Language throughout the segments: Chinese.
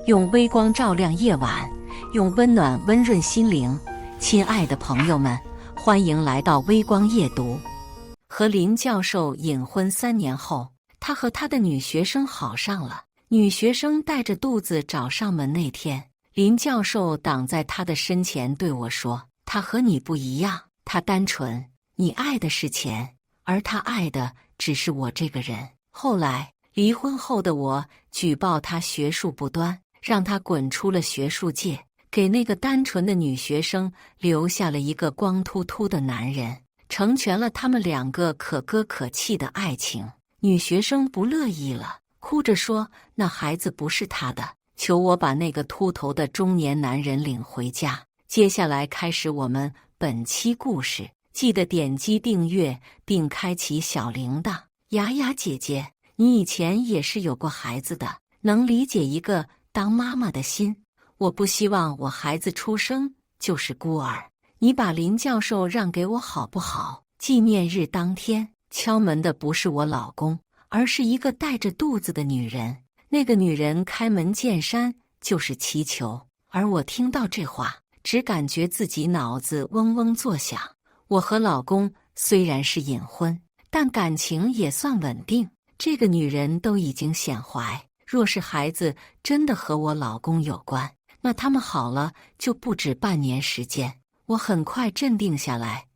用微光照亮夜晚，用温暖温润心灵。亲爱的朋友们，欢迎来到微光夜读。和林教授隐婚3年后，他和他的女学生好上了。女学生带着肚子找上门那天，林教授挡在他的身前对我说：“他和你不一样，他单纯，你爱的是钱，而他爱的只是我这个人。”后来离婚后的我举报他学术不端，让他滚出了学术界，给那个单纯的女学生留下了一个光秃秃的男人，成全了他们2个可歌可泣的爱情。女学生不乐意了，哭着说那孩子不是她的，求我把那个秃头的中年男人领回家。接下来开始我们本期故事，记得点击订阅并开启小铃铛。雅雅姐姐，你以前也是有过孩子的，能理解一个当妈妈的心。我不希望我孩子出生就是孤儿，你把林教授让给我好不好？纪念日当天，敲门的不是我老公，而是一个带着肚子的女人。那个女人开门见山就是祈求，而我听到这话，只感觉自己脑子嗡嗡作响。我和老公虽然是隐婚，但感情也算稳定。这个女人都已经显怀，若是孩子真的和我老公有关，那他们好了就不止半年时间。我很快镇定下来，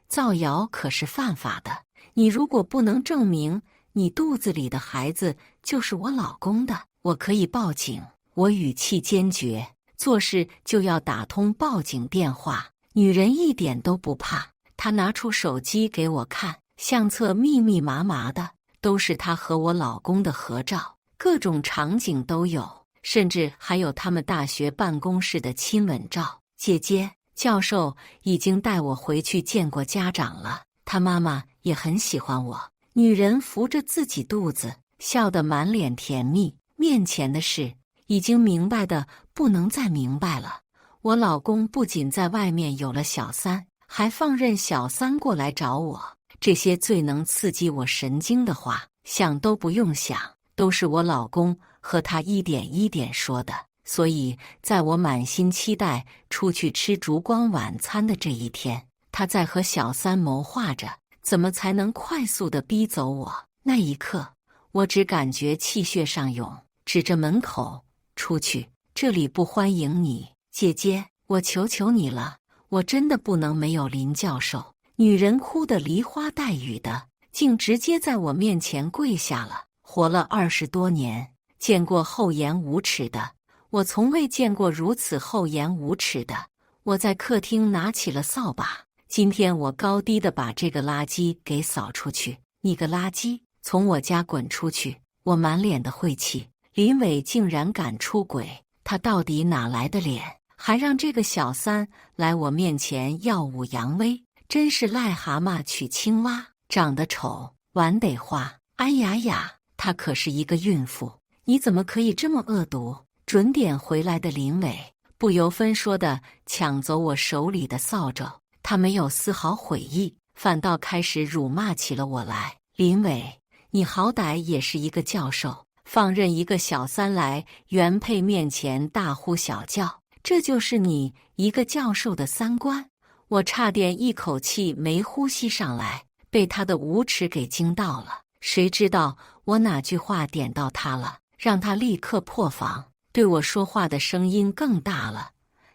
造谣可是犯法的，你如果不能证明你肚子里的孩子就是我老公的，我可以报警。我语气坚决，做事就要打通报警电话。女人一点都不怕，她拿出手机给我看，相册密密麻麻的，都是她和我老公的合照，各种场景都有，甚至还有他们大学办公室的亲吻照。姐姐，教授已经带我回去见过家长了，他妈妈也很喜欢我。女人扶着自己肚子，笑得满脸甜蜜。面前的事已经明白的不能再明白了。我老公不仅在外面有了小三，还放任小三过来找我。这些最能刺激我神经的话，想都不用想，都是我老公和他一点一点说的。所以在我满心期待出去吃烛光晚餐的这一天，他在和小三谋划着怎么才能快速地逼走我。那一刻，我只感觉气血上涌，指着门口，出去，这里不欢迎你。姐姐，我求求你了，我真的不能没有林教授。女人哭得梨花带雨的，竟直接在我面前跪下了。活了20多年，见过厚颜无耻的，我从未见过如此厚颜无耻的。我在客厅拿起了扫把，今天我高低的把这个垃圾给扫出去。你个垃圾，从我家滚出去！我满脸的晦气，林伟竟然敢出轨，他到底哪来的脸，还让这个小三来我面前耀武扬威，真是癞蛤蟆娶青蛙，长得丑，碗得花。哎呀呀，她可是一个孕妇，你怎么可以这么恶毒？准点回来的林伟不由分说地抢走我手里的扫帚，他没有丝毫悔意，反倒开始辱骂起了我来。林伟，你好歹也是一个教授，放任一个小三来原配面前大呼小叫，这就是你一个教授的三观？我差点一口气没呼吸上来，被他的无耻给惊到了。谁知道我哪句话点到他了，让他立刻破防，对我说话的声音更大了。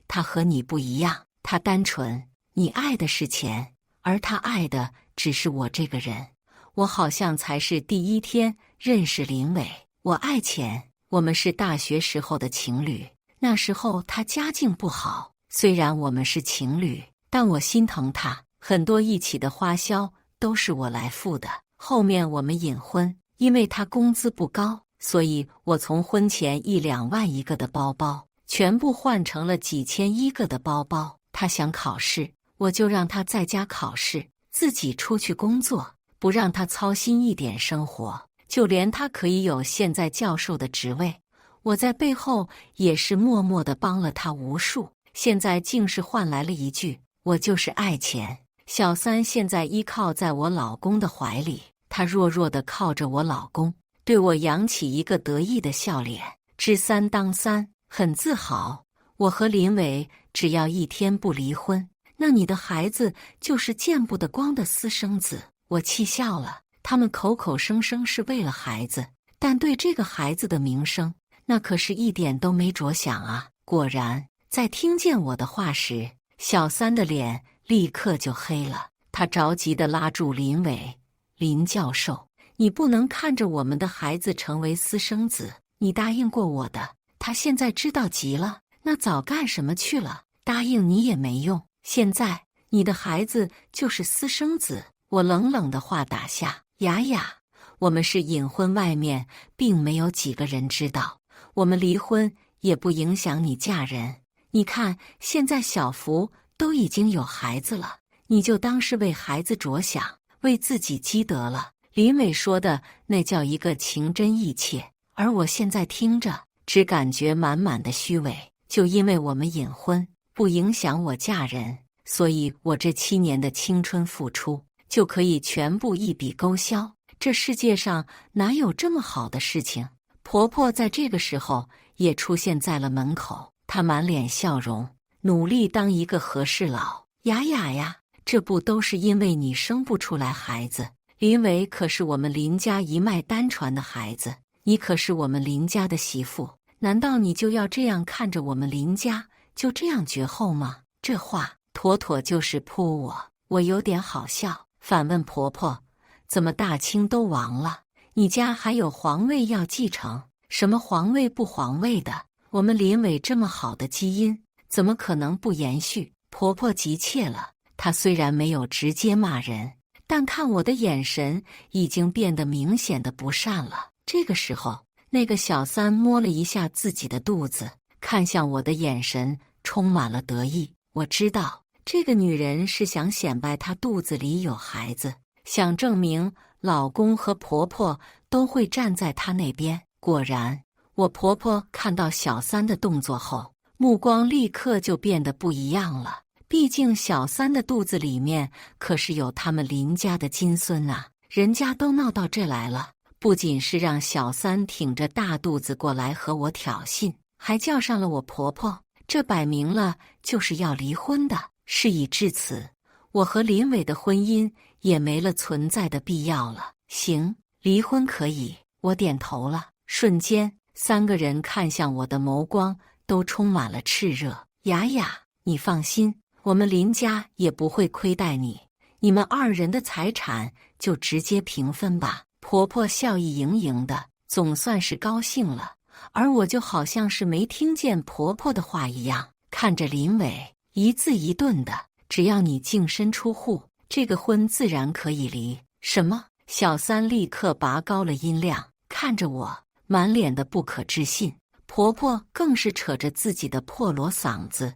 他和你不一样，他单纯，你爱的是钱，而他爱的只是我这个人。我好像才是第一天认识林伟。我爱钱，我们是大学时候的情侣，那时候他家境不好，虽然我们是情侣，但我心疼他，很多一起的花销都是我来付的。后面我们隐婚，因为他工资不高，所以我从婚前1、2万一个的包包，全部换成了几千一个的包包。他想考试，我就让他在家考试，自己出去工作，不让他操心一点生活。就连他可以有现在教授的职位，我在背后也是默默地帮了他无数。现在竟是换来了一句我就是爱钱。小三现在依靠在我老公的怀里，她弱弱地靠着我老公，对我扬起一个得意的笑脸。知三当三，很自豪。我和林伟只要一天不离婚，那你的孩子就是见不得光的私生子。我气笑了，他们口口声声是为了孩子，但对这个孩子的名声，那可是一点都没着想啊。果然，在听见我的话时，小三的脸立刻就黑了。他着急地拉住林伟：“林教授，你不能看着我们的孩子成为私生子，你答应过我的。他现在知道急了，那早干什么去了？答应你也没用。现在你的孩子就是私生子。”我冷冷的话打下：“雅雅，我们是隐婚，外面并没有几个人知道。我们离婚也不影响你嫁人。你看，现在小福都已经有孩子了，你就当是为孩子着想，为自己积德了。”林伟说的那叫一个情真意切，而我现在听着，只感觉满满的虚伪。就因为我们隐婚，不影响我嫁人，所以我这7年的青春付出就可以全部一笔勾销。这世界上哪有这么好的事情？婆婆在这个时候也出现在了门口，她满脸笑容，努力当一个和事佬。雅雅呀，这不都是因为你生不出来孩子？林伟可是我们林家一脉单传的孩子，你可是我们林家的媳妇，难道你就要这样看着我们林家就这样绝后吗？这话妥妥就是扑我。我有点好笑，反问婆婆：“怎么大清都亡了，你家还有皇位要继承？什么皇位不皇位的？我们林伟这么好的基因，怎么可能不延续？”婆婆急切了，她虽然没有直接骂人，但看我的眼神已经变得明显的不善了。这个时候，那个小三摸了一下自己的肚子，看向我的眼神充满了得意。我知道这个女人是想显摆她肚子里有孩子，想证明老公和婆婆都会站在她那边。果然，我婆婆看到小三的动作后，目光立刻就变得不一样了。毕竟小三的肚子里面可是有他们林家的金孙啊，人家都闹到这来了，不仅是让小三挺着大肚子过来和我挑衅，还叫上了我婆婆，这摆明了就是要离婚的。事已至此，我和林伟的婚姻也没了存在的必要了。行，离婚可以。我点头了。瞬间，3个人看向我的眸光都充满了炽热。雅雅，你放心，我们林家也不会亏待你，你们2人的财产就直接平分吧。婆婆笑意盈盈的，总算是高兴了，而我就好像是没听见婆婆的话一样，看着林伟，一字一顿的：“只要你净身出户，这个婚自然可以离。”什么？小三立刻拔高了音量，看着我，满脸的不可置信。婆婆更是扯着自己的破锣嗓子：“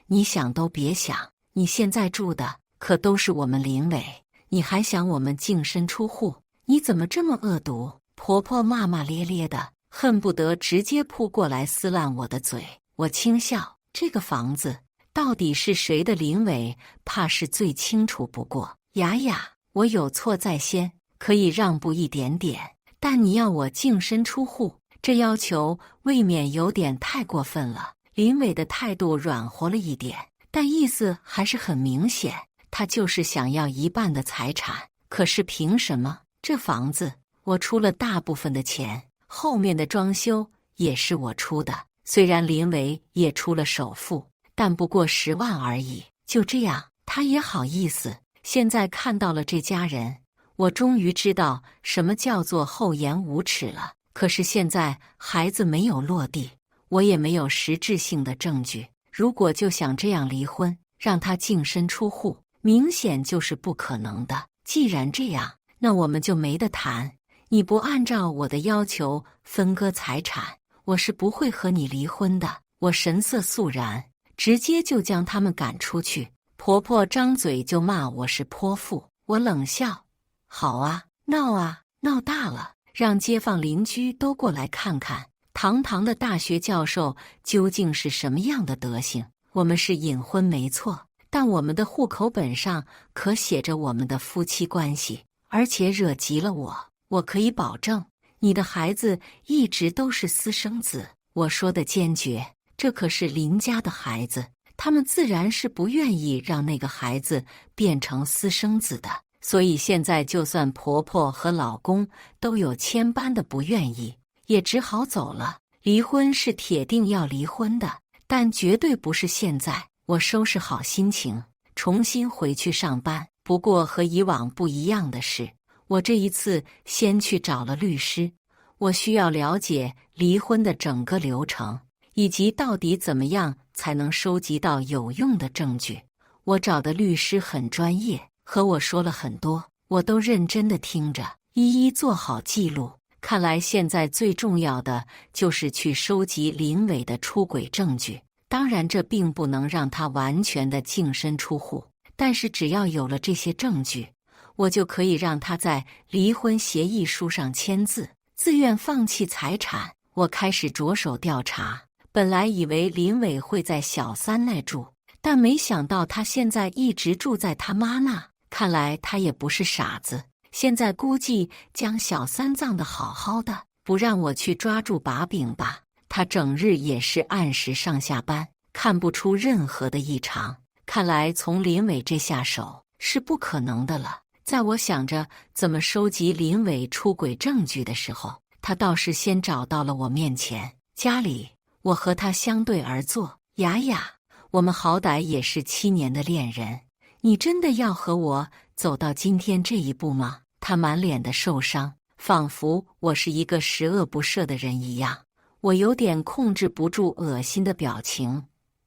你想都别想，你现在住的可都是我们林伟，你还想我们净身出户？你怎么这么恶毒？”婆婆骂骂咧咧的，恨不得直接扑过来撕烂我的嘴。我轻笑，这个房子到底是谁的，林伟怕是最清楚不过。雅雅，我有错在先，可以让步一点点，但你要我净身出户，这要求未免有点太过分了。林伟的态度软和了一点，但意思还是很明显，他就是想要1半的财产。可是凭什么？这房子我出了大部分的钱，后面的装修也是我出的。虽然林伟也出了首付，但不过10万而已。就这样，他也好意思？现在看到了这家人，我终于知道什么叫做厚颜无耻了。可是现在孩子没有落地，我也没有实质性的证据。如果就想这样离婚，让他净身出户，明显就是不可能的。既然这样，那我们就没得谈。你不按照我的要求分割财产，我是不会和你离婚的。我神色肃然，直接就将他们赶出去。婆婆张嘴就骂我是泼妇，我冷笑：好啊，闹啊，闹大了，让街坊邻居都过来看看，堂堂的大学教授究竟是什么样的德行。我们是隐婚没错，但我们的户口本上可写着我们的夫妻关系，而且惹急了我可以保证，你的孩子一直都是私生子。我说的坚决，这可是林家的孩子，他们自然是不愿意让那个孩子变成私生子的。所以现在就算婆婆和老公都有千般的不愿意，也只好走了。离婚是铁定要离婚的，但绝对不是现在。我收拾好心情，重新回去上班。不过和以往不一样的是，我这一次先去找了律师。我需要了解离婚的整个流程，以及到底怎么样才能收集到有用的证据。我找的律师很专业，和我说了很多，我都认真地听着，一一做好记录。看来现在最重要的就是去收集林伟的出轨证据。当然，这并不能让他完全的净身出户，但是只要有了这些证据，我就可以让他在离婚协议书上签字，自愿放弃财产。我开始着手调查，本来以为林伟会在小三那住，但没想到他现在一直住在他妈那。看来他也不是傻子，现在估计将小三葬得好好的，不让我去抓住把柄吧。他整日也是按时上下班，看不出任何的异常。看来从林伟这下手是不可能的了。在我想着怎么收集林伟出轨证据的时候，他倒是先找到了我面前。家里，我和他相对而坐。雅雅，我们好歹也是7年的恋人，你真的要和我走到今天这一步吗？他满脸的受伤，仿佛我是一个十恶不赦的人一样。我有点控制不住恶心的表情。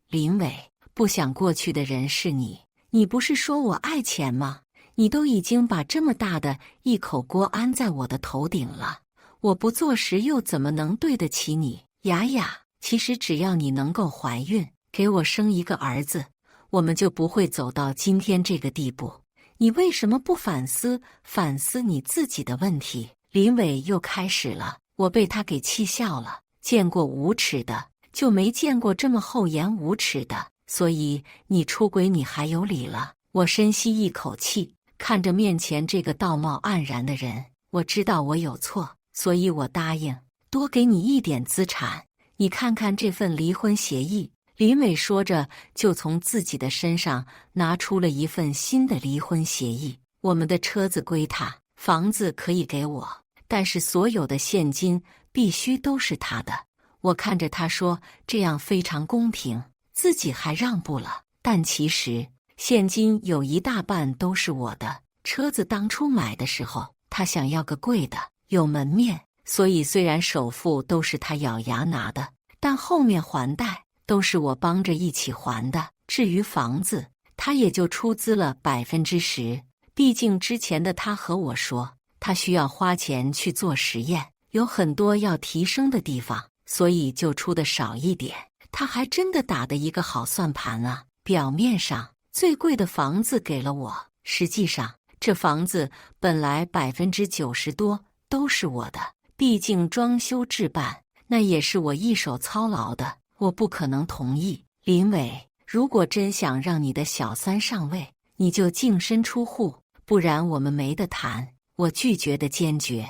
林伟，不想过去的人是你，你不是说我爱钱吗？你都已经把这么大的一口锅安在我的头顶了，我不做时又怎么能对得起你？雅雅，其实只要你能够怀孕，给我生一个儿子，我们就不会走到今天这个地步。你为什么不反思你自己的问题？林伟又开始了。我被他给气笑了。见过无耻的，就没见过这么厚颜无耻的。所以你出轨你还有理了。我深吸一口气，看着面前这个道貌岸然的人，我知道我有错，所以我答应多给你一点资产。你看看这份离婚协议。林伟说着，就从自己的身上拿出了一份新的离婚协议。我们的车子归他，房子可以给我，但是所有的现金必须都是他的。我看着他说，这样非常公平，自己还让步了。但其实现金有一大半都是我的。车子当初买的时候，他想要个贵的，有门面，所以虽然首付都是他咬牙拿的，但后面还贷都是我帮着一起还的。至于房子，他也就出资了10%。毕竟之前的他和我说，他需要花钱去做实验，有很多要提升的地方，所以就出的少一点。他还真的打的一个好算盘啊！表面上最贵的房子给了我，实际上这房子本来90%多都是我的，毕竟装修置办那也是我一手操劳的，我不可能同意。林伟，如果真想让你的小三上位，你就净身出户，不然我们没得谈。我拒绝的坚决。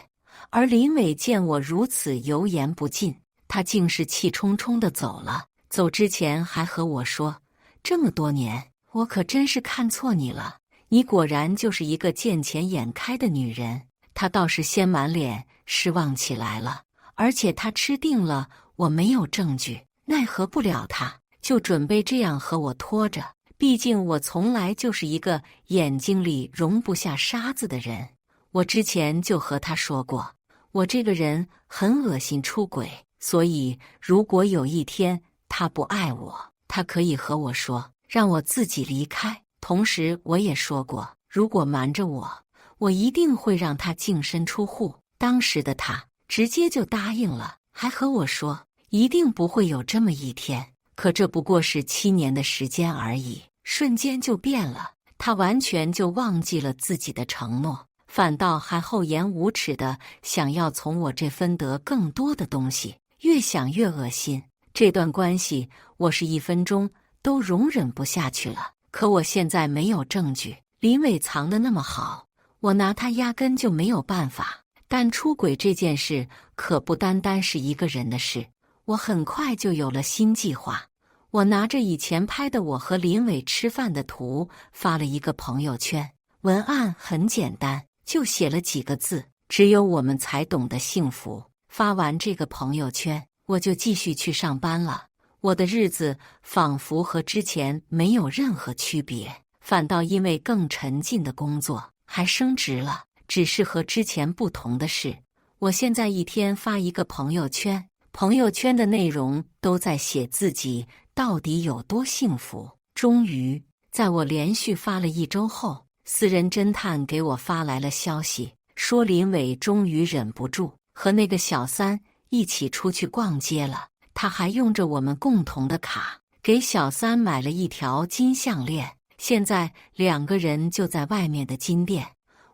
而林伟见我如此油盐不进，他竟是气冲冲地走了。走之前还和我说，这么多年我可真是看错你了，你果然就是一个见钱眼开的女人。他倒是先满脸失望起来了，而且他吃定了我没有证据，奈何不了他，就准备这样和我拖着。毕竟我从来就是一个眼睛里容不下沙子的人。我之前就和他说过，我这个人很恶心出轨，所以如果有一天他不爱我，他可以和我说，让我自己离开。同时我也说过，如果瞒着我，我一定会让他净身出户。当时的他直接就答应了，还和我说一定不会有这么一天。可这不过是7年的时间而已，瞬间就变了。他完全就忘记了自己的承诺，反倒还厚颜无耻的想要从我这分得更多的东西，越想越恶心。这段关系我是1分钟都容忍不下去了。可我现在没有证据，林伟藏得那么好，我拿他压根就没有办法。但出轨这件事可不单单是一个人的事，我很快就有了新计划。我拿着以前拍的我和林伟吃饭的图发了一个朋友圈，文案很简单，就写了几个字：只有我们才懂得幸福。发完这个朋友圈，我就继续去上班了。我的日子仿佛和之前没有任何区别，反倒因为更沉浸的工作还升职了。只是和之前不同的是，我现在一天发一个朋友圈，朋友圈的内容都在写自己到底有多幸福。终于，在我连续发了1周后，私人侦探给我发来了消息，说林伟终于忍不住和那个小三一起出去逛街了。他还用着我们共同的卡给小三买了一条金项链，现在2个人就在外面的金店。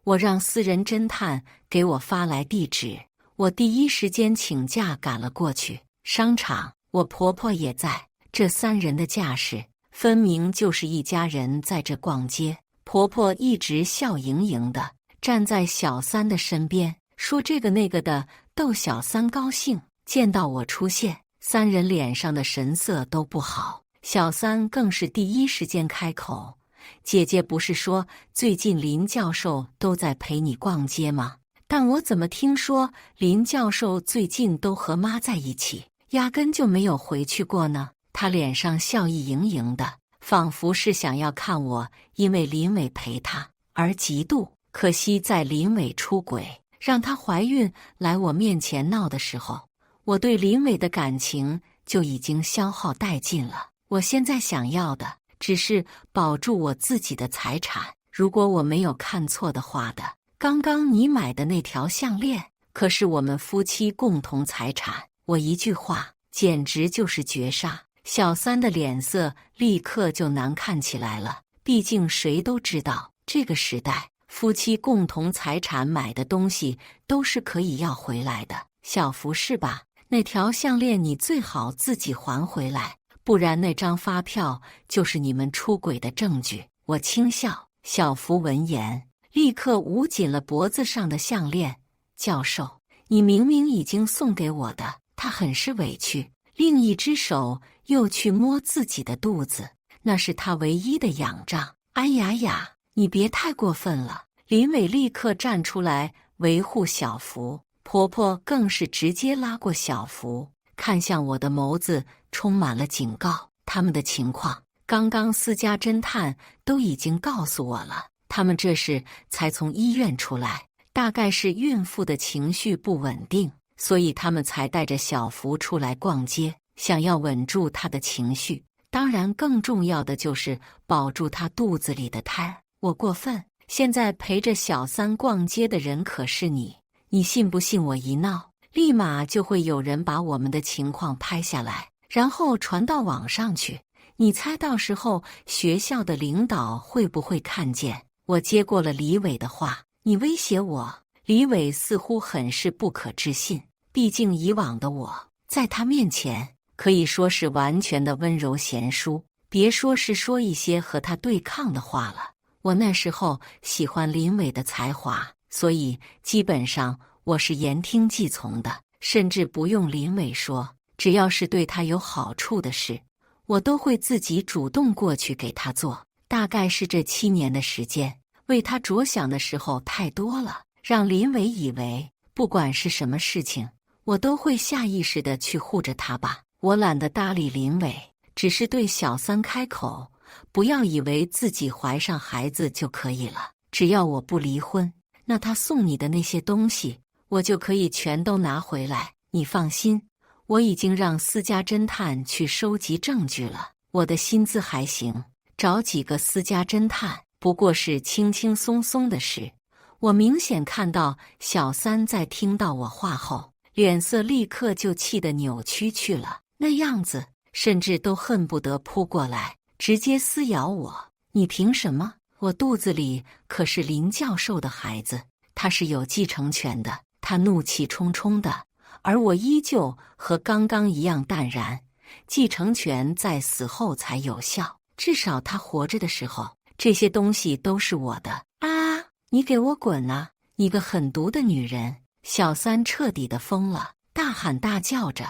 我让私人侦探给我发来地址，我第一时间请假赶了过去。商场，我婆婆也在，这3人的架势分明就是一家人在这逛街。婆婆一直笑盈盈的站在小三的身边，说这个那个的逗小三高兴。见到我出现，3人脸上的神色都不好，小三更是第一时间开口：姐姐不是说最近林教授都在陪你逛街吗？但我怎么听说林教授最近都和妈在一起，压根就没有回去过呢？他脸上笑意盈盈的，仿佛是想要看我因为林伟陪他而嫉妒。可惜在林伟出轨让她怀孕来我面前闹的时候，我对林伟的感情就已经消耗殆尽了。我现在想要的只是保住我自己的财产。如果我没有看错的话的，刚刚你买的那条项链可是我们夫妻共同财产。我一句话简直就是绝杀，小三的脸色立刻就难看起来了。毕竟谁都知道，这个时代夫妻共同财产买的东西都是可以要回来的。小福是吧？那条项链你最好自己还回来，不然那张发票就是你们出轨的证据。我轻笑。小福闻言立刻捂紧了脖子上的项链。教授，你明明已经送给我的。他很是委屈，另一只手又去摸自己的肚子，那是他唯一的仰仗。哎呀呀，你别太过分了！林伟立刻站出来维护小福，婆婆更是直接拉过小福，看向我的眸子充满了警告。他们的情况，刚刚私家侦探都已经告诉我了，他们这时才从医院出来，大概是孕妇的情绪不稳定，所以他们才带着小福出来逛街，想要稳住她的情绪。当然更重要的就是保住她肚子里的胎儿。我过分？现在陪着小三逛街的人可是你，你信不信我一闹，立马就会有人把我们的情况拍下来，然后传到网上去。你猜到时候学校的领导会不会看见？我接过了李伟的话，你威胁我？李伟似乎很是不可置信，毕竟以往的我在他面前可以说是完全的温柔贤淑，别说是说一些和他对抗的话了。我那时候喜欢林伟的才华，所以基本上我是言听计从的，甚至不用林伟说，只要是对他有好处的事，我都会自己主动过去给他做。大概是这7年的时间，为他着想的时候太多了，让林伟以为不管是什么事情，我都会下意识地去护着他吧。我懒得搭理林伟，只是对小三开口，不要以为自己怀上孩子就可以了，只要我不离婚，那他送你的那些东西，我就可以全都拿回来。你放心，我已经让私家侦探去收集证据了，我的薪资还行，找几个私家侦探不过是轻轻松松的事。我明显看到小三在听到我话后，脸色立刻就气得扭曲去了，那样子甚至都恨不得扑过来直接撕咬我。你凭什么？我肚子里可是林教授的孩子，他是有继承权的。他怒气冲冲的，而我依旧和刚刚一样淡然。继承权在死后才有效，至少他活着的时候，这些东西都是我的。啊！你给我滚啊！你个狠毒的女人！小三彻底的疯了，大喊大叫着。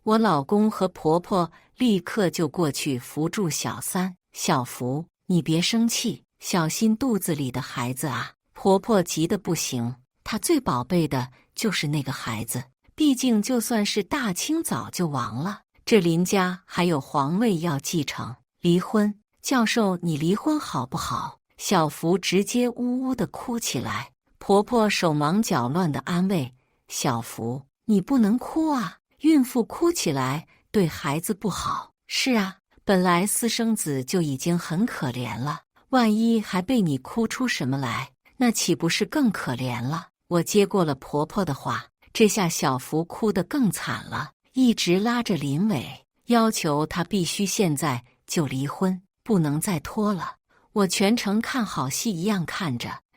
我老公和婆婆立刻就过去扶住小三。小福，你别生气，小心肚子里的孩子啊！婆婆急得不行，她最宝贝的就是那个孩子。毕竟就算是大清早就亡了，这林家还有皇位要继承。离婚，教授，你离婚好不好？小福直接呜呜地哭起来。婆婆手忙脚乱地安慰小福：“你不能哭啊，孕妇哭起来对孩子不好。”是啊，本来私生子就已经很可怜了，万一还被你哭出什么来，那岂不是更可怜了？我接过了婆婆的话，这下小福哭得更惨了，一直拉着林伟，要求他必须现在就离婚，不能再拖了。我全程看好戏一样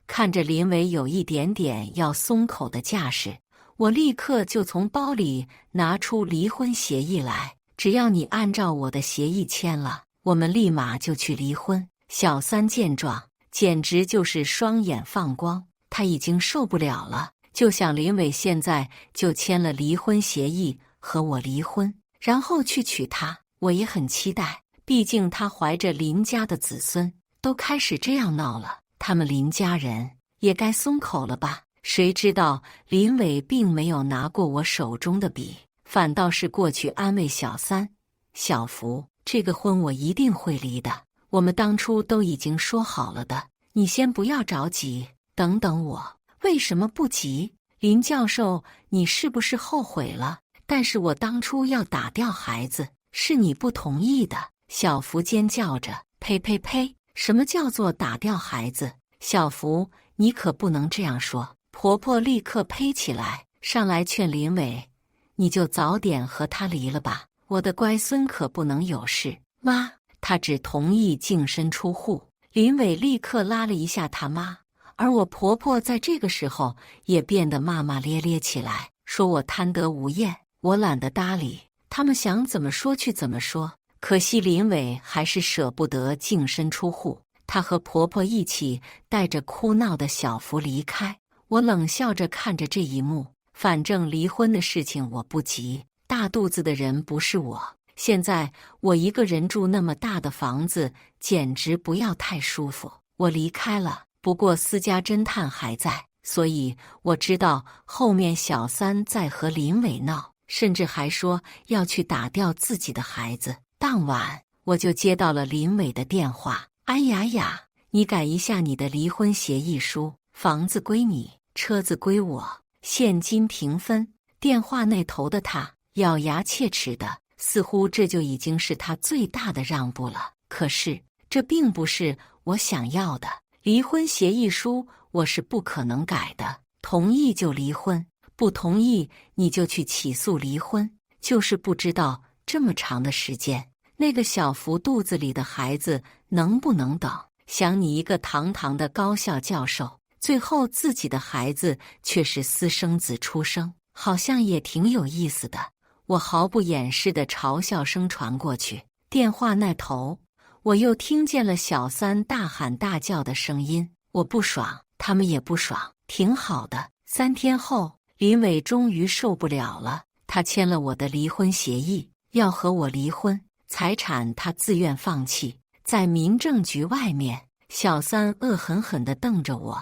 看着林伟有一点点要松口的架势，我立刻就从包里拿出离婚协议来，只要你按照我的协议签了，我们立马就去离婚。小三见状，简直就是双眼放光，他已经受不了了，就想林伟现在就签了离婚协议和我离婚，然后去娶她。我也很期待，毕竟他怀着林家的子孙，都开始这样闹了，他们林家人也该松口了吧？谁知道林伟并没有拿过我手中的笔，反倒是过去安慰小三：“小福，这个婚我一定会离的，我们当初都已经说好了的，你先不要着急，等等我。”为什么不急？林教授，你是不是后悔了？但是我当初要打掉孩子，是你不同意的。小福尖叫着：“呸呸呸！什么叫做打掉孩子？小福，你可不能这样说！”婆婆立刻呸起来，上来劝林伟：“你就早点和他离了吧，我的乖孙可不能有事。”妈，他只同意净身出户。林伟立刻拉了一下他妈，而我婆婆在这个时候也变得骂骂咧咧起来，说我贪得无厌，我懒得搭理，他们想怎么说去怎么说。可惜林伟还是舍不得净身出户，他和婆婆一起带着哭闹的小福离开。我冷笑着看着这一幕，反正离婚的事情我不急，大肚子的人不是我。现在我一个人住那么大的房子，简直不要太舒服。我离开了，不过私家侦探还在，所以我知道后面小三在和林伟闹，甚至还说要去打掉自己的孩子。当晚我就接到了林伟的电话：“安雅雅，你改一下你的离婚协议书，房子归你，车子归我，现金平分。”电话那头的他咬牙切齿的，似乎这就已经是他最大的让步了。可是这并不是我想要的，离婚协议书我是不可能改的，同意就离婚，不同意你就去起诉离婚。就是不知道这么长的时间，那个小福肚子里的孩子能不能等？想你一个堂堂的高校教授，最后自己的孩子却是私生子出生，好像也挺有意思的。我毫不掩饰的嘲笑声传过去，电话那头我又听见了小三大喊大叫的声音。我不爽，他们也不爽，挺好的。3天后，林伟终于受不了了，他签了我的离婚协议，要和我离婚，财产他自愿放弃。在民政局外面，小三恶狠狠地瞪着我：“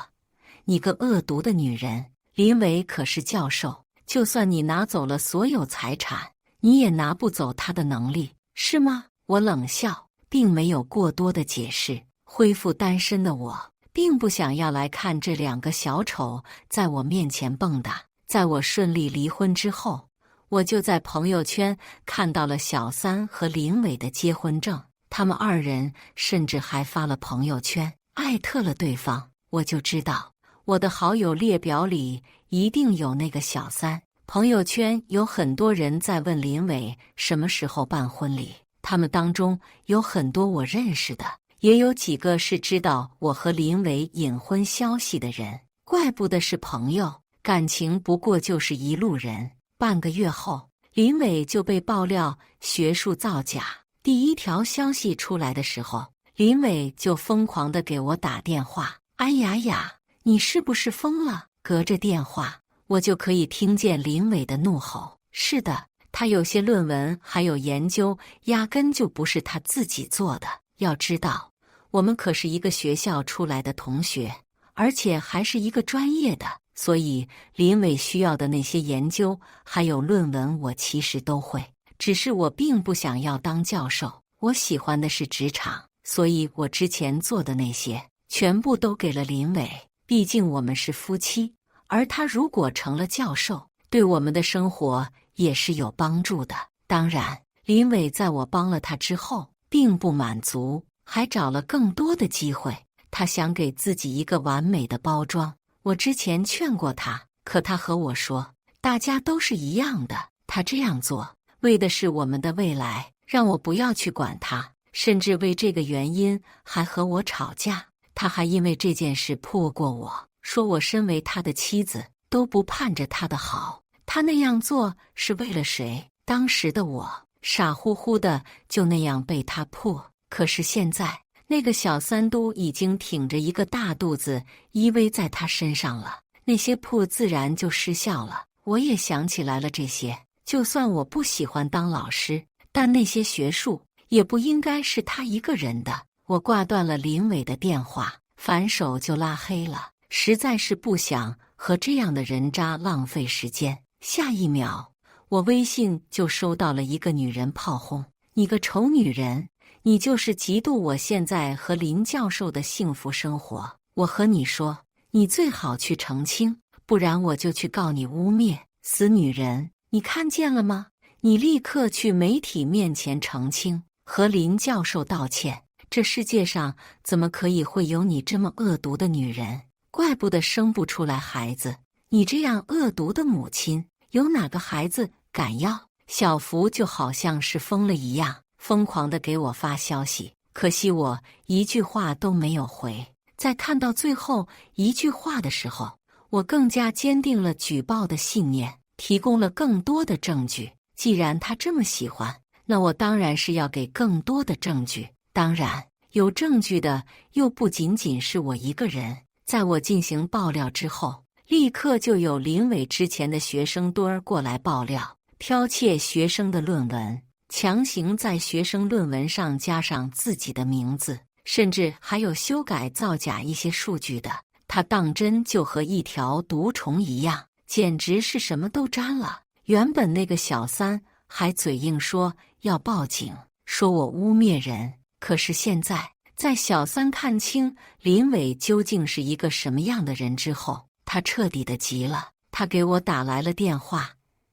你个恶毒的女人！林伟可是教授，就算你拿走了所有财产，你也拿不走他的能力，是吗？”我冷笑，并没有过多的解释。恢复单身的我，并不想要来看这2个小丑在我面前蹦跶。在我顺利离婚之后，我就在朋友圈看到了小三和林伟的结婚证，他们2人甚至还发了朋友圈，艾特了对方。我就知道我的好友列表里一定有那个小三。朋友圈有很多人在问林伟什么时候办婚礼，他们当中有很多我认识的，也有几个是知道我和林伟隐婚消息的人。怪不得是朋友，感情不过就是一路人。半个月后，林伟就被爆料学术造假。第1条消息出来的时候，林伟就疯狂地给我打电话：“安雅雅，你是不是疯了？”隔着电话，我就可以听见林伟的怒吼：“是的，他有些论文还有研究，压根就不是他自己做的。要知道，我们可是一个学校出来的同学，而且还是一个专业的，所以林伟需要的那些研究还有论文，我其实都会。只是我并不想要当教授，我喜欢的是职场，所以我之前做的那些全部都给了林伟。毕竟我们是夫妻，而他如果成了教授，对我们的生活也是有帮助的。当然，林伟在我帮了他之后，并不满足，还找了更多的机会。他想给自己一个完美的包装。我之前劝过他，可他和我说，大家都是一样的。他这样做，为的是我们的未来，让我不要去管他，甚至为这个原因还和我吵架。他还因为这件事破过我，说我身为他的妻子，都不盼着他的好。他那样做是为了谁？当时的我傻乎乎的就那样被他破。可是现在，那个小三都已经挺着一个大肚子依偎在他身上了，那些破自然就失效了。我也想起来了这些，就算我不喜欢当老师，但那些学术也不应该是他一个人的。我挂断了林伟的电话，反手就拉黑了，实在是不想和这样的人渣浪费时间。下一秒，我微信就收到了一个女人炮轰：你个丑女人，你就是嫉妒我现在和林教授的幸福生活。我和你说，你最好去澄清，不然我就去告你污蔑。死女人，你看见了吗？你立刻去媒体面前澄清，和林教授道歉。这世界上怎么可以会有你这么恶毒的女人？怪不得生不出来孩子。你这样恶毒的母亲，有哪个孩子敢要？小福就好像是疯了一样，疯狂地给我发消息，可惜我一句话都没有回。在看到最后一句话的时候，我更加坚定了举报的信念，提供了更多的证据。既然他这么喜欢，那我当然是要给更多的证据。当然，有证据的又不仅仅是我一个人。在我进行爆料之后，立刻就有林伟之前的学生堆儿过来爆料，剽窃学生的论文，强行在学生论文上加上自己的名字，甚至还有修改造假一些数据的。他当真就和一条毒虫一样，简直是什么都沾了。原本那个小三还嘴硬说要报警，说我污蔑人。可是现在，在小三看清林伟究竟是一个什么样的人之后，他彻底的急了。他给我打来了电话：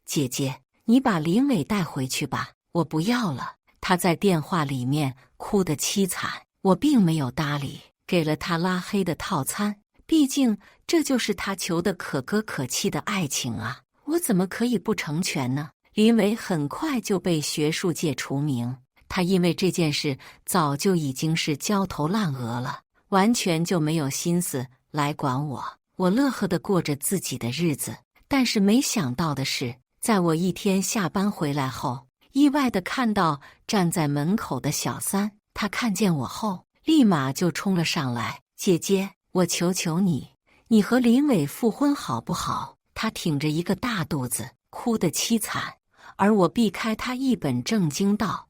姐姐，你把林伟带回去吧，我不要了。他在电话里面哭得凄惨，我并没有搭理，给了他拉黑的套餐。毕竟这就是他求的可歌可泣的爱情啊，我怎么可以不成全呢？林伟很快就被学术界除名。他因为这件事早就已经是焦头烂额了，完全就没有心思来管我。我乐呵地过着自己的日子，但是没想到的是，在我一天下班回来后，意外地看到站在门口的小三。他看见我后，立马就冲了上来：姐姐，我求求你，你和林伟复婚好不好？他挺着一个大肚子，哭得凄惨，而我避开他，一本正经道：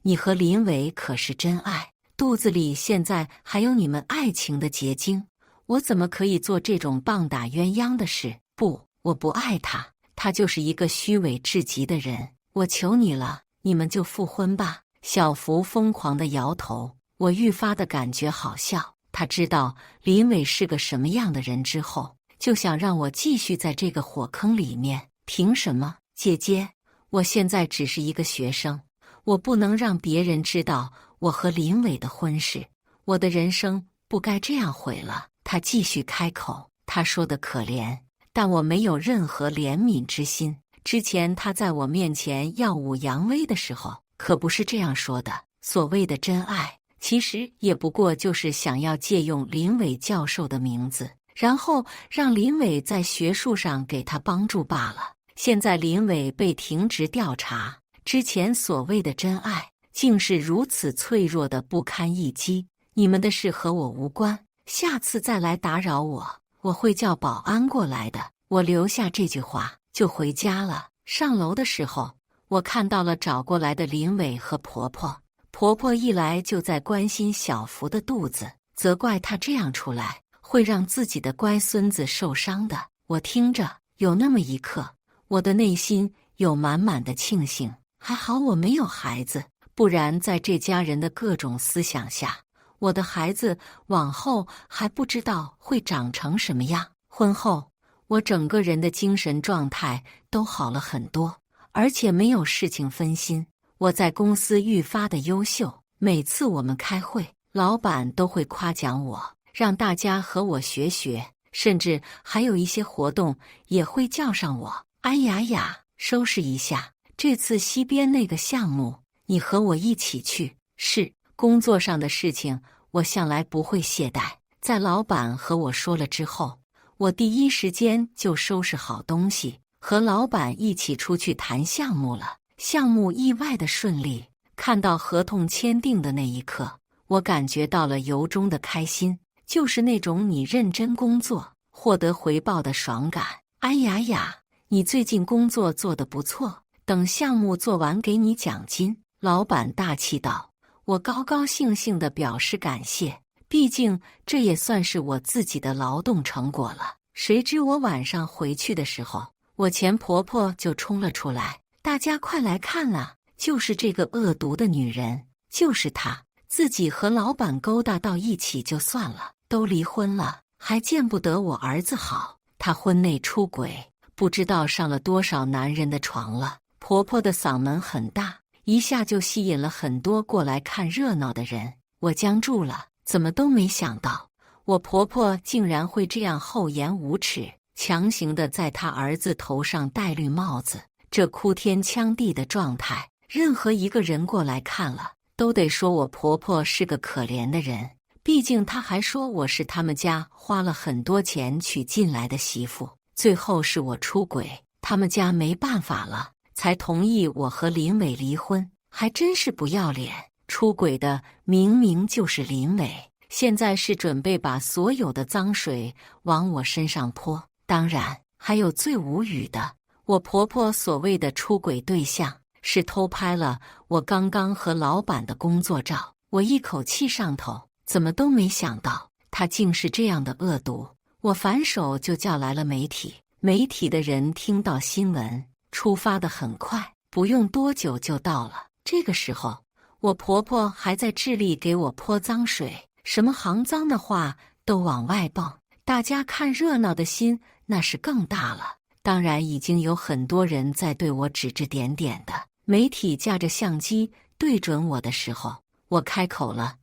你和林伟可是真爱，肚子里现在还有你们爱情的结晶，我怎么可以做这种棒打鸳鸯的事？不，我不爱他，他就是一个虚伪至极的人。我求你了，你们就复婚吧。小福疯狂地摇头，我愈发的感觉好笑。他知道林伟是个什么样的人之后，就想让我继续在这个火坑里面。凭什么？姐姐，我现在只是一个学生，我不能让别人知道我和林伟的婚事，我的人生不该这样毁了。他继续开口，他说的可怜，但我没有任何怜悯之心。之前他在我面前耀武扬威的时候，可不是这样说的。所谓的真爱，其实也不过就是想要借用林伟教授的名字，然后让林伟在学术上给他帮助罢了。现在林伟被停职调查，之前所谓的真爱，竟是如此脆弱的不堪一击。你们的事和我无关，下次再来打扰我，我会叫保安过来的。我留下这句话就回家了。上楼的时候，我看到了找过来的林伟和婆婆。婆婆一来就在关心小福的肚子，责怪他这样出来会让自己的乖孙子受伤的。我听着，有那么一刻，我的内心有满满的庆幸，还好我没有孩子，不然在这家人的各种思想下，我的孩子往后还不知道会长成什么样。婚后，我整个人的精神状态都好了很多，而且没有事情分心。我在公司愈发的优秀，每次我们开会，老板都会夸奖我，让大家和我学学，甚至还有一些活动也会叫上我。哎呀呀，收拾一下，这次西边那个项目，你和我一起去。是，工作上的事情，我向来不会懈怠。在老板和我说了之后，我第一时间就收拾好东西，和老板一起出去谈项目了。项目意外的顺利，看到合同签订的那一刻，我感觉到了由衷的开心，就是那种你认真工作，获得回报的爽感。哎呀呀，你最近工作做得不错，等项目做完给你奖金。老板大气道。我高高兴兴地表示感谢，毕竟这也算是我自己的劳动成果了。谁知我晚上回去的时候，我前婆婆就冲了出来。大家快来看啊！就是这个恶毒的女人，就是她，自己和老板勾搭到一起就算了，都离婚了，还见不得我儿子好。她婚内出轨，不知道上了多少男人的床了。婆婆的嗓门很大，一下就吸引了很多过来看热闹的人。我僵住了，怎么都没想到，我婆婆竟然会这样厚颜无耻，强行的在她儿子头上戴绿帽子。这哭天抢地的状态，任何一个人过来看了，都得说我婆婆是个可怜的人。毕竟她还说我是他们家花了很多钱娶进来的媳妇，最后是我出轨，他们家没办法了，才同意我和林伟离婚。还真是不要脸，出轨的明明就是林伟，现在是准备把所有的脏水往我身上泼。当然，还有最无语的。我婆婆所谓的出轨对象是偷拍了我刚刚和老板的工作照，我一口气上头，怎么都没想到她竟是这样的恶毒。我反手就叫来了媒体，媒体的人听到新闻，出发的很快，不用多久就到了。这个时候，我婆婆还在致力给我泼脏水，什么肮脏的话都往外蹦，大家看热闹的心那是更大了。当然，已经有很多人在对我指指点点的。媒体架着相机对准我的时候，我开口了：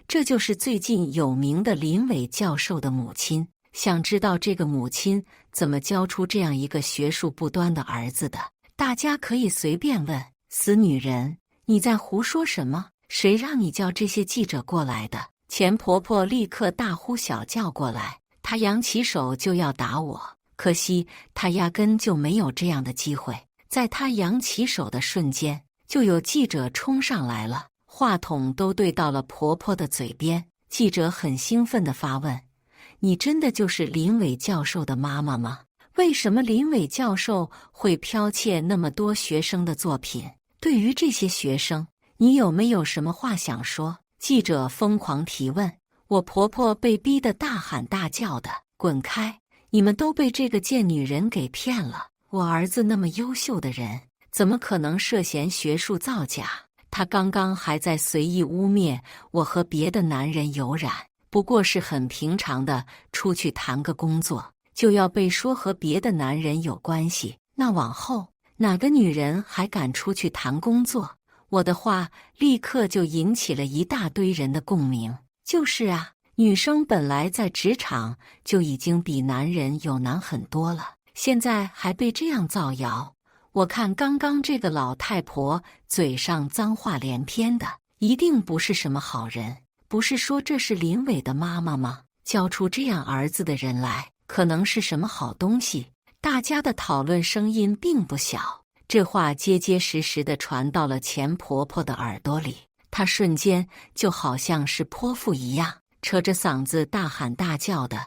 这就是最近有名的林伟教授的母亲。想知道这个母亲怎么教出这样一个学术不端的儿子的，大家可以随便问。死女人，你在胡说什么？谁让你叫这些记者过来的？前婆婆立刻大呼小叫过来，她扬起手就要打我。可惜他压根就没有这样的机会，在他扬起手的瞬间，就有记者冲上来了，话筒都对到了婆婆的嘴边。记者很兴奋地发问：你真的就是林伟教授的妈妈吗？为什么林伟教授会剽窃那么多学生的作品？对于这些学生，你有没有什么话想说？记者疯狂提问，我婆婆被逼得大喊大叫的：滚开！你们都被这个贱女人给骗了！我儿子那么优秀的人，怎么可能涉嫌学术造假？他刚刚还在随意污蔑我和别的男人有染，不过是很平常的出去谈个工作，就要被说和别的男人有关系。那往后哪个女人还敢出去谈工作？我的话立刻就引起了一大堆人的共鸣。就是啊，女生本来在职场就已经比男人有难很多了，现在还被这样造谣。我看刚刚这个老太婆嘴上脏话连篇的，一定不是什么好人。不是说这是林伟的妈妈吗？教出这样儿子的人来，可能是什么好东西？大家的讨论声音并不小，这话结结实实地传到了前婆婆的耳朵里，她瞬间就好像是泼妇一样，扯着嗓子大喊大叫的：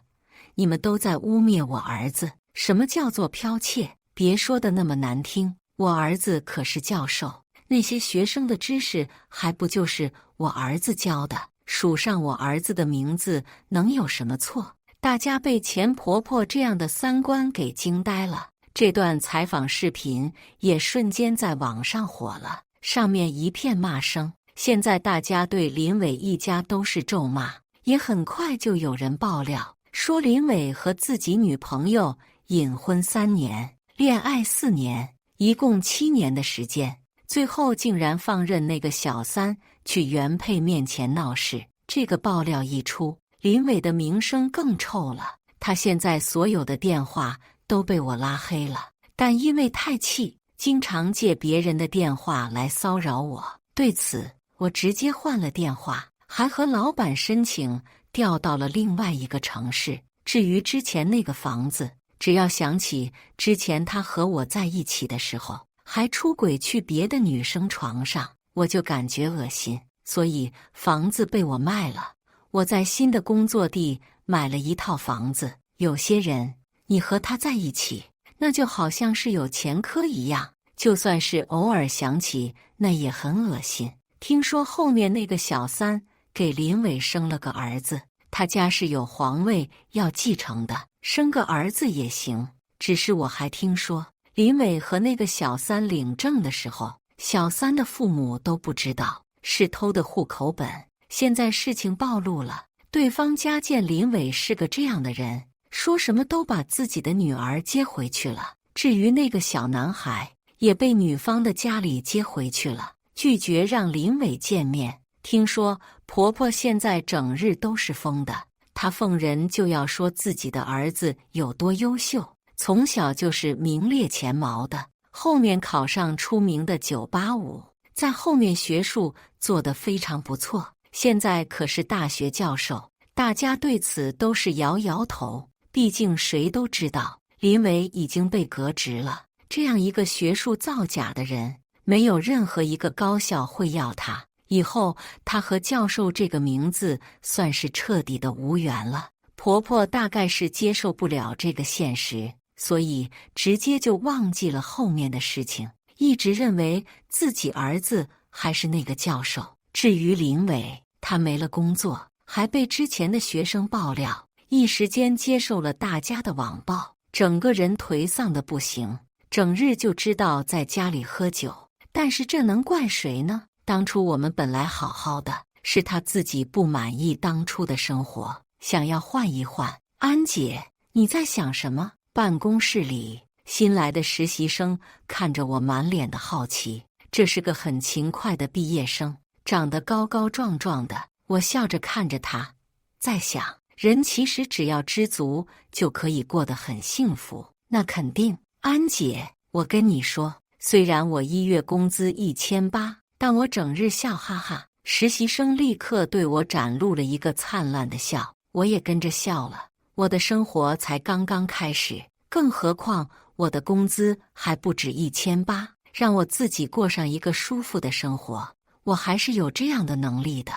你们都在污蔑我儿子！什么叫做剽窃？别说的那么难听，我儿子可是教授，那些学生的知识还不就是我儿子教的？署上我儿子的名字能有什么错？大家被钱婆婆这样的三观给惊呆了。这段采访视频也瞬间在网上火了，上面一片骂声。现在大家对林伟一家都是咒骂，也很快就有人爆料说林伟和自己女朋友隐婚3年，恋爱4年，一共7年的时间，最后竟然放任那个小三去原配面前闹事。这个爆料一出，林伟的名声更臭了。他现在所有的电话都被我拉黑了，但因为太气，经常借别人的电话来骚扰我。对此，我直接换了电话，还和老板申请调到了另外一个城市。至于之前那个房子，只要想起之前他和我在一起的时候，还出轨去别的女生床上，我就感觉恶心。所以房子被我卖了，我在新的工作地买了一套房子。有些人，你和他在一起，那就好像是有前科一样，就算是偶尔想起，那也很恶心。听说后面那个小三给林伟生了个儿子，他家是有皇位要继承的，生个儿子也行。只是我还听说，林伟和那个小三领证的时候，小三的父母都不知道，是偷的户口本。现在事情暴露了，对方家见林伟是个这样的人，说什么都把自己的女儿接回去了。至于那个小男孩，也被女方的家里接回去了，拒绝让林伟见面。听说婆婆现在整日都是疯的，她逢人就要说自己的儿子有多优秀，从小就是名列前茅的，后面考上出名的985，在后面学术做得非常不错，现在可是大学教授。大家对此都是摇摇头，毕竟谁都知道林伟已经被革职了。这样一个学术造假的人，没有任何一个高校会要他，以后他和教授这个名字算是彻底的无缘了。婆婆大概是接受不了这个现实，所以直接就忘记了后面的事情，一直认为自己儿子还是那个教授。至于林伟，他没了工作，还被之前的学生爆料，一时间接受了大家的网暴，整个人颓丧的不行，整日就知道在家里喝酒。但是这能怪谁呢？当初我们本来好好的，是他自己不满意当初的生活，想要换一换。安姐，你在想什么？办公室里，新来的实习生看着我，满脸的好奇。这是个很勤快的毕业生，长得高高壮壮的。我笑着看着他，在想，人其实只要知足，就可以过得很幸福。那肯定，安姐，我跟你说，虽然我1月工资1800，但我整日笑哈哈。实习生立刻对我展露了一个灿烂的笑，我也跟着笑了。我的生活才刚刚开始，更何况我的工资还不止1800，让我自己过上一个舒服的生活，我还是有这样的能力的。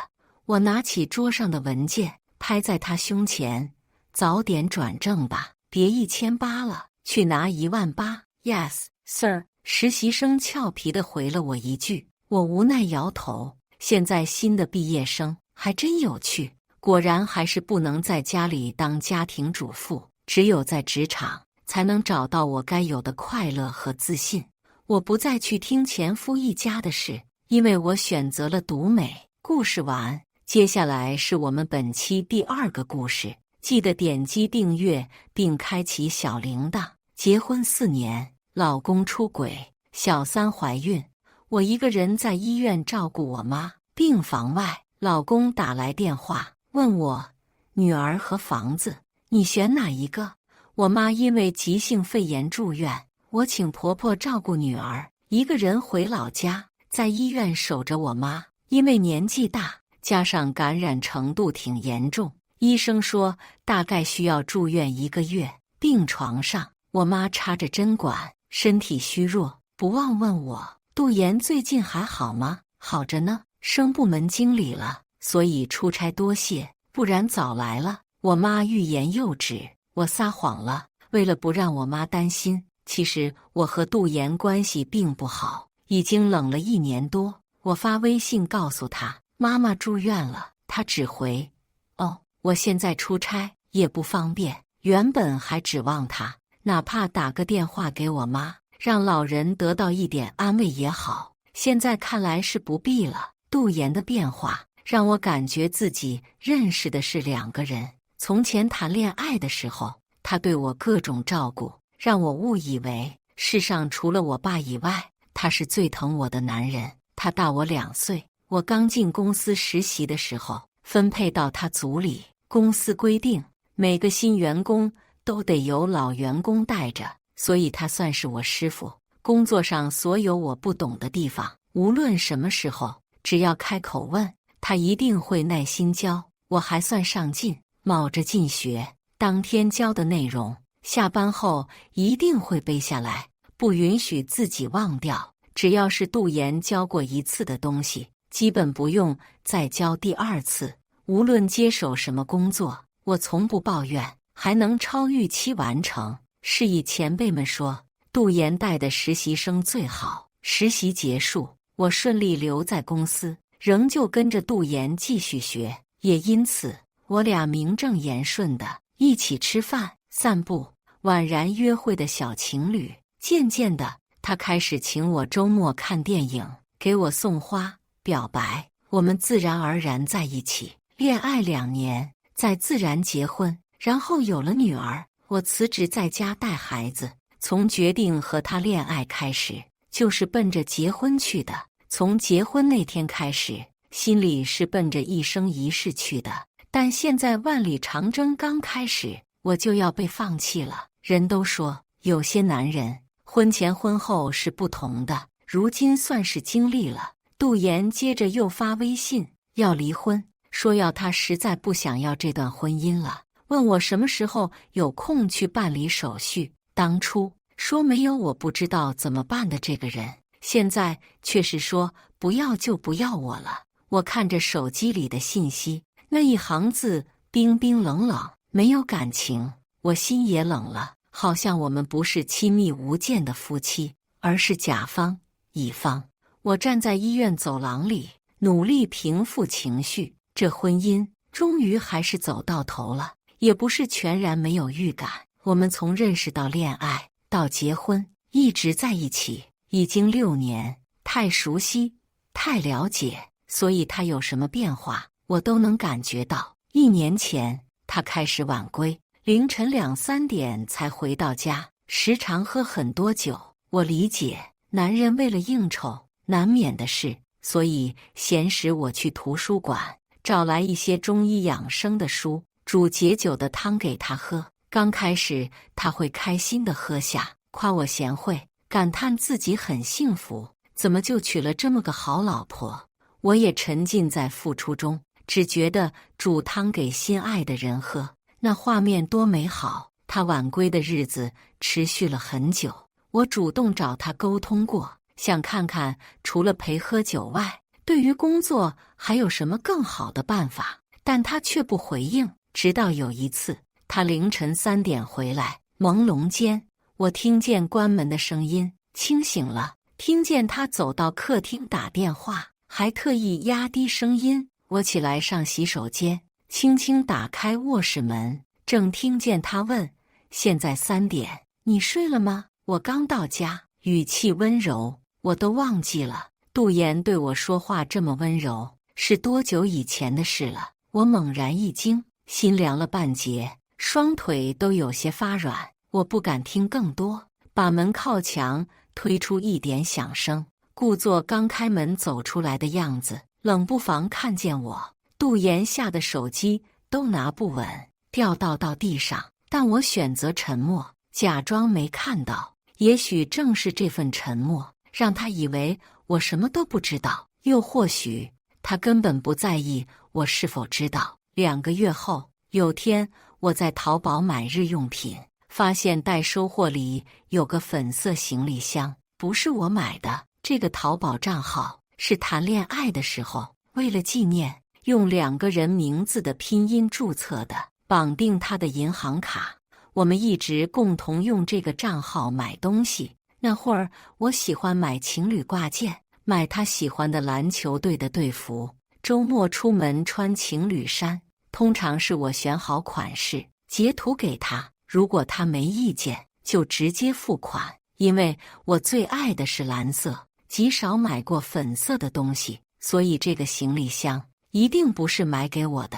我拿起桌上的文件，拍在他胸前，早点转正吧，别1800了，去拿18000。Yes, sir。实习生俏皮地回了我一句，我无奈摇头。现在新的毕业生还真有趣，果然还是不能在家里当家庭主妇，只有在职场才能找到我该有的快乐和自信。我不再去听前夫一家的事，因为我选择了读美。故事完，接下来是我们本期第2个故事，记得点击订阅并开启小铃铛。结婚4年，老公出轨，小三怀孕，我一个人在医院照顾我妈。病房外，老公打来电话问我，女儿和房子，你选哪一个？我妈因为急性肺炎住院，我请婆婆照顾女儿，一个人回老家，在医院守着我妈。因为年纪大，加上感染程度挺严重，医生说大概需要住院1个月。病床上，我妈插着针管，身体虚弱，不忘问我，杜岩最近还好吗？好着呢，升部门经理了，所以出差多谢，不然早来了。我妈欲言又止，我撒谎了，为了不让我妈担心，其实我和杜岩关系并不好，已经冷了1年多。我发微信告诉他，妈妈住院了，他只回：哦，我现在出差也不方便。原本还指望他哪怕打个电话给我妈，让老人得到一点安慰也好，现在看来是不必了。杜岩的变化让我感觉自己认识的是2个人。从前谈恋爱的时候，他对我各种照顾，让我误以为世上除了我爸以外，他是最疼我的男人。他大我2岁，我刚进公司实习的时候，分配到他组里。公司规定，每个新员工都得由老员工带着，所以他算是我师傅。工作上所有我不懂的地方，无论什么时候，只要开口问，他一定会耐心教。我还算上进，卯着劲学。当天教的内容，下班后一定会背下来，不允许自己忘掉。只要是杜岩教过1次的东西，基本不用再教第2次。无论接手什么工作，我从不抱怨，还能超预期完成。是以前辈们说，杜岩带的实习生最好。实习结束，我顺利留在公司，仍旧跟着杜岩继续学。也因此，我俩名正言顺的一起吃饭、散步，宛然约会的小情侣。渐渐的，他开始请我周末看电影，给我送花，表白。我们自然而然在一起，恋爱2年，再自然结婚，然后有了女儿。我辞职在家带孩子。从决定和他恋爱开始，就是奔着结婚去的。从结婚那天开始，心里是奔着一生一世去的。但现在万里长征刚开始，我就要被放弃了。人都说，有些男人婚前婚后是不同的，如今算是经历了。杜岩接着又发微信要离婚，说要他实在不想要这段婚姻了，问我什么时候有空去办理手续。当初说没有我不知道怎么办的这个人，现在却是说不要就不要我了。我看着手机里的信息，那一行字冰冰冷冷，没有感情，我心也冷了。好像我们不是亲密无间的夫妻，而是甲方乙方。我站在医院走廊里，努力平复情绪。这婚姻终于还是走到头了，也不是全然没有预感。我们从认识到恋爱到结婚，一直在一起，已经6年，太熟悉，太了解，所以他有什么变化，我都能感觉到。1年前，他开始晚归，凌晨2、3点才回到家，时常喝很多酒。我理解，男人为了应酬，难免的事，所以闲时我去图书馆找来一些中医养生的书，煮解酒的汤给他喝。刚开始他会开心地喝下，夸我贤惠，感叹自己很幸福，怎么就娶了这么个好老婆。我也沉浸在付出中，只觉得煮汤给心爱的人喝，那画面多美好。他晚归的日子持续了很久，我主动找他沟通过，想看看除了陪喝酒外，对于工作还有什么更好的办法，但他却不回应。直到有一次，他凌晨3点回来，朦胧间，我听见关门的声音，清醒了，听见他走到客厅打电话，还特意压低声音。我起来上洗手间，轻轻打开卧室门，正听见他问：现在3点，你睡了吗？我刚到家，语气温柔，我都忘记了。杜岩对我说话这么温柔，是多久以前的事了？我猛然一惊，心凉了半截，双腿都有些发软。我不敢听更多，把门靠墙，推出一点响声，故作刚开门走出来的样子。冷不防看见我，杜岩吓得手机都拿不稳，掉到地上。但我选择沉默，假装没看到。也许正是这份沉默，让他以为我什么都不知道，又或许他根本不在意我是否知道。2个月后，有天我在淘宝买日用品，发现待收货里有个粉色行李箱，不是我买的。这个淘宝账号是谈恋爱的时候为了纪念，用2个人名字的拼音注册的，绑定他的银行卡。我们一直共同用这个账号买东西。那会儿我喜欢买情侣挂件，买他喜欢的篮球队的队服，周末出门穿情侣衫。通常是我选好款式，截图给他，如果他没意见，就直接付款。因为我最爱的是蓝色，极少买过粉色的东西，所以这个行李箱一定不是买给我的。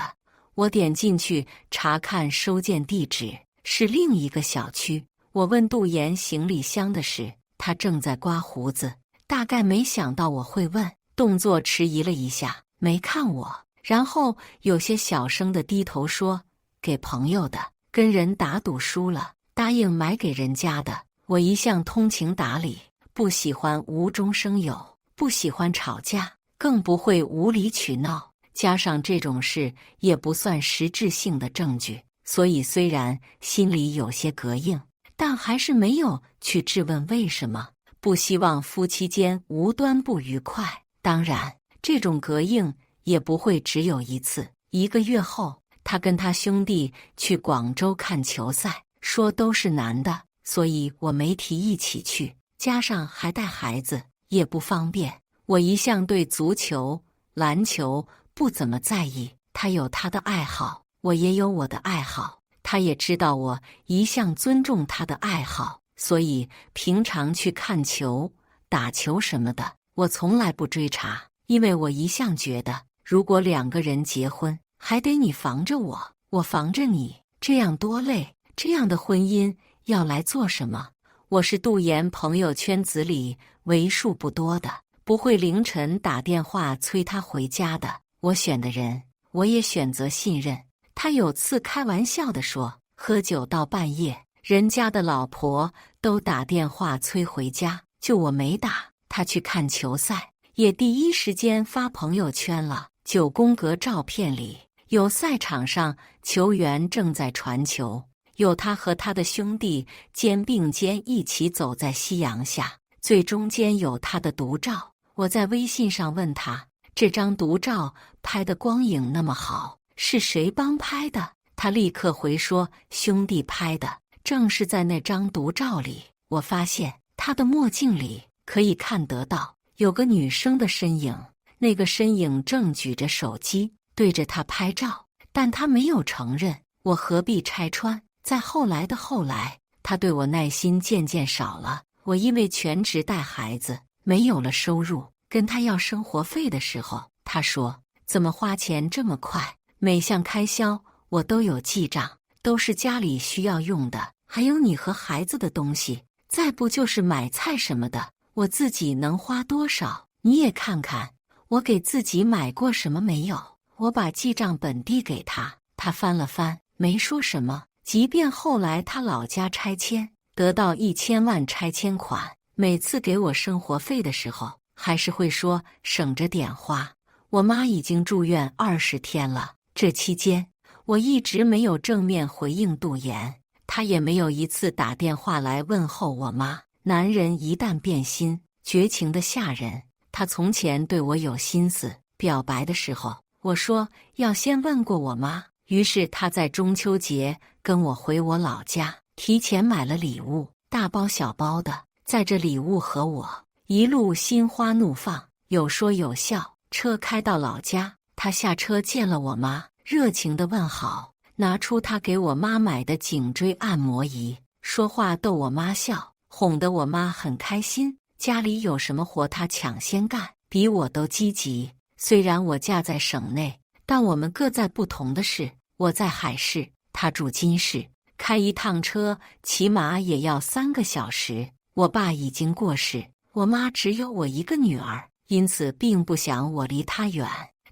我点进去查看收件地址，是另一个小区。我问杜岩行李箱的事，他正在刮胡子，大概没想到我会问，动作迟疑了一下，没看我，然后有些小声的低头说：“给朋友的，跟人打赌输了，答应买给人家的。”我一向通情达理，不喜欢无中生有，不喜欢吵架，更不会无理取闹。加上这种事也不算实质性的证据，所以虽然心里有些膈应，但还是没有去质问为什么。不希望夫妻间无端不愉快。当然，这种膈应也不会只有一次。1个月后，他跟他兄弟去广州看球赛，说都是男的，所以我没提一起去，加上还带孩子，也不方便。我一向对足球、篮球不怎么在意，他有他的爱好，我也有我的爱好，他也知道我一向尊重他的爱好，所以平常去看球、打球什么的，我从来不追查，因为我一向觉得，如果2个人结婚，还得你防着我，我防着你，这样多累，这样的婚姻要来做什么？我是杜岩朋友圈子里为数不多的，不会凌晨打电话催他回家的。我选的人，我也选择信任。他有次开玩笑地说，喝酒到半夜，人家的老婆都打电话催回家，就我没打。他去看球赛，也第一时间发朋友圈了。9宫格照片里有赛场上球员正在传球，有他和他的兄弟肩并肩一起走在夕阳下，最中间有他的独照。我在微信上问他，这张独照拍的光影那么好，是谁帮拍的？他立刻回说，兄弟拍的。正是在那张独照里，我发现他的墨镜里可以看得到有个女生的身影，那个身影正举着手机对着他拍照，但他没有承认。我何必拆穿？在后来的后来，他对我耐心渐渐少了。我因为全职带孩子，没有了收入，跟他要生活费的时候，他说怎么花钱这么快，每项开销我都有记账，都是家里需要用的，还有你和孩子的东西，再不就是买菜什么的，我自己能花多少，你也看看，我给自己买过什么没有？我把记账本递给他，他翻了翻，没说什么。即便后来他老家拆迁，得到1000万拆迁款，每次给我生活费的时候，还是会说省着点花。我妈已经住院20天了，这期间我一直没有正面回应杜岩，他也没有一次打电话来问候我妈。男人一旦变心，绝情的吓人。他从前对我有心思，表白的时候，我说要先问过我妈。于是他在中秋节跟我回我老家，提前买了礼物，大包小包的，载着礼物和我一路心花怒放，有说有笑。车开到老家，他下车见了我妈，热情地问好，拿出他给我妈买的颈椎按摩仪，说话逗我妈笑，哄得我妈很开心。家里有什么活他抢先干，比我都积极。虽然我家在省内，但我们各在不同的市，我在海市，他住金市，开一趟车起码也要3个小时。我爸已经过世，我妈只有我一个女儿，因此并不想我离她远。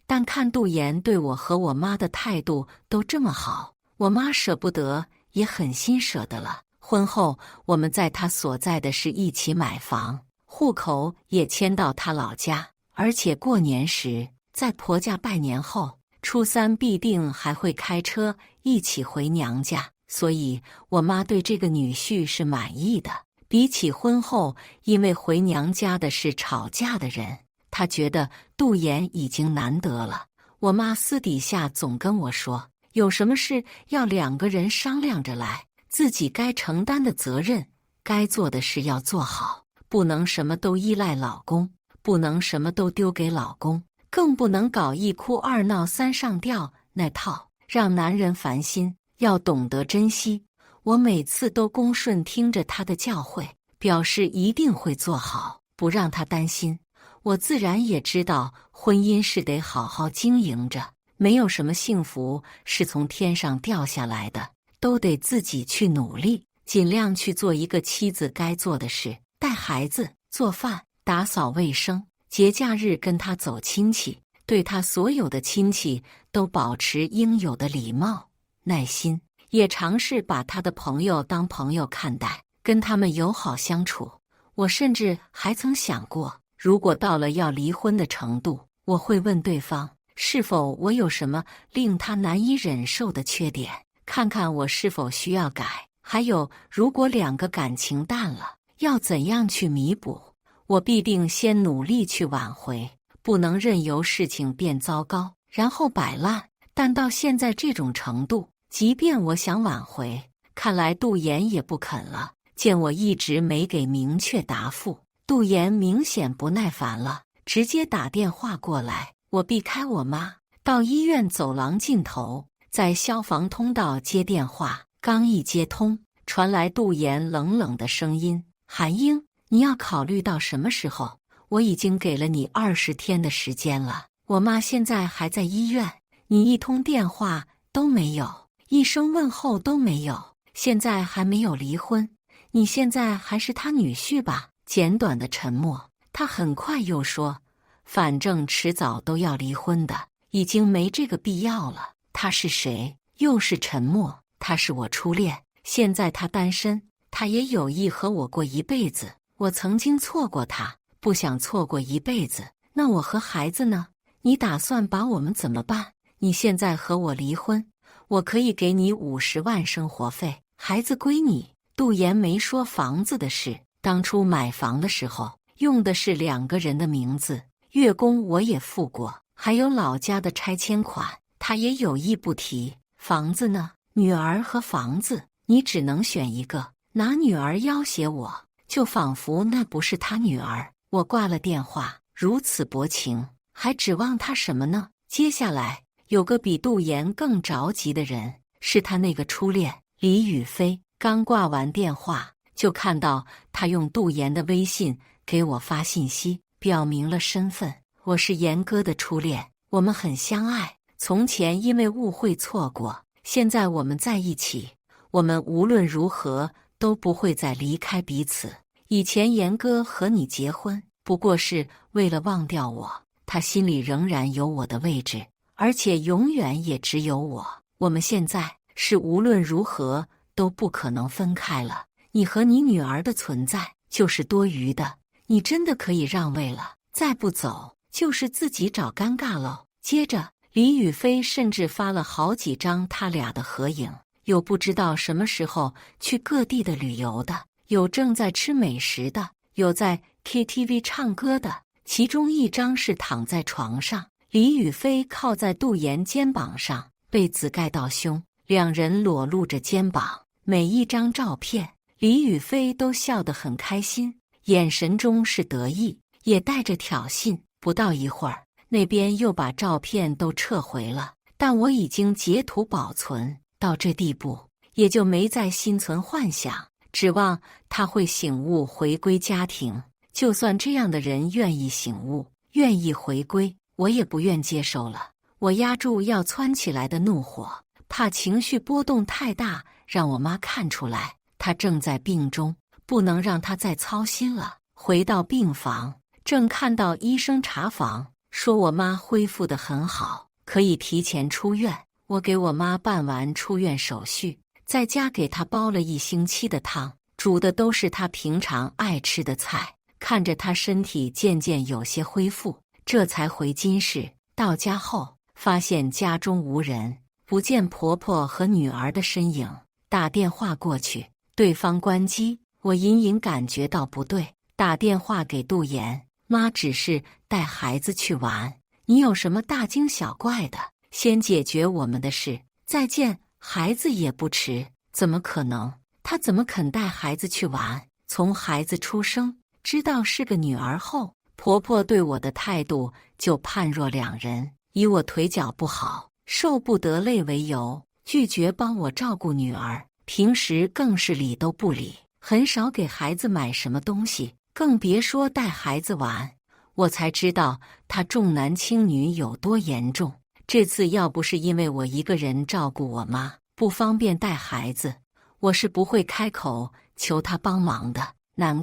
但看杜岩对我和我妈的态度都这么好，我妈舍不得，也很心舍得了。婚后我们在他所在的市一起买房，户口也迁到他老家，而且过年时在婆家拜年后，初3必定还会开车一起回娘家，所以我妈对这个女婿是满意的。比起婚后因为回娘家的事吵架的人，她觉得杜岩已经难得了。我妈私底下总跟我说，有什么事要2个人商量着来，自己该承担的责任，该做的事要做好，不能什么都依赖老公，不能什么都丢给老公，更不能搞一哭二闹三上吊那套，让男人烦心。要懂得珍惜。我每次都恭顺听着他的教诲，表示一定会做好，不让他担心。我自然也知道，婚姻是得好好经营着，没有什么幸福是从天上掉下来的，都得自己去努力，尽量去做一个妻子该做的事，带孩子、做饭、打扫卫生，节假日跟他走亲戚，对他所有的亲戚都保持应有的礼貌、耐心，也尝试把他的朋友当朋友看待，跟他们友好相处。我甚至还曾想过，如果到了要离婚的程度，我会问对方是否我有什么令他难以忍受的缺点，看看我是否需要改。还有，如果两个感情淡了，要怎样去弥补？我必定先努力去挽回，不能任由事情变糟糕，然后摆烂。但到现在这种程度，即便我想挽回，看来杜岩也不肯了。见我一直没给明确答复，杜岩明显不耐烦了，直接打电话过来。我避开我妈，到医院走廊尽头，在消防通道接电话。刚一接通，传来杜岩冷冷的声音：“韩英，你要考虑到什么时候？我已经给了你20天的时间了。我妈现在还在医院，你一通电话都没有，一声问候都没有，现在还没有离婚，你现在还是他女婿吧？”简短的沉默，他很快又说：“反正迟早都要离婚的，已经没这个必要了。”他是谁？又是沉默。他是我初恋，现在他单身，他也有意和我过一辈子。我曾经错过他，不想错过一辈子。那我和孩子呢？你打算把我们怎么办？你现在和我离婚，我可以给你50万生活费，孩子归你。杜岩没说房子的事，当初买房的时候用的是2个人的名字，月供我也付过，还有老家的拆迁款，他也有意不提。房子呢？女儿和房子，你只能选一个，拿女儿要挟我，就仿佛那不是他女儿。我挂了电话，如此薄情，还指望他什么呢？接下来有个比杜岩更着急的人，是他那个初恋李宇飞。刚挂完电话，就看到他用杜岩的微信给我发信息，表明了身份。我是岩哥的初恋，我们很相爱，从前因为误会错过，现在我们在一起，我们无论如何都不会再离开彼此。以前岩哥和你结婚，不过是为了忘掉我，他心里仍然有我的位置，而且永远也只有我。我们现在是无论如何都不可能分开了，你和你女儿的存在就是多余的，你真的可以让位了，再不走就是自己找尴尬喽。接着李宇飞甚至发了好几张他俩的合影，有不知道什么时候去各地的旅游的，有正在吃美食的，有在 KTV 唱歌的，其中一张是躺在床上，李宇飞靠在杜岩肩膀上，被子盖到胸，两人裸露着肩膀。每一张照片，李宇飞都笑得很开心，眼神中是得意，也带着挑衅。不到一会儿，那边又把照片都撤回了，但我已经截图保存，到这地步，也就没再心存幻想，指望他会醒悟回归家庭。就算这样的人愿意醒悟，愿意回归，我也不愿接受了。我压住要蹿起来的怒火，怕情绪波动太大，让我妈看出来。她正在病中，不能让她再操心了。回到病房，正看到医生查房，说我妈恢复得很好，可以提前出院。我给我妈办完出院手续，在家给她煲了1星期的汤，煮的都是她平常爱吃的菜。看着她身体渐渐有些恢复，这才回金市。到家后，发现家中无人，不见婆婆和女儿的身影，打电话过去，对方关机。我隐隐感觉到不对，打电话给杜岩，妈只是带孩子去玩，你有什么大惊小怪的？先解决我们的事，再见孩子也不迟。怎么可能？她怎么肯带孩子去玩？从孩子出生，知道是个女儿后，婆婆对我的态度就判若两人，以我腿脚不好，受不得累为由，拒绝帮我照顾女儿，平时更是理都不理，很少给孩子买什么东西，更别说带孩子玩。我才知道她重男轻女有多严重。这次要不是因为我一个人照顾我妈，不方便带孩子，我是不会开口求她帮忙的。难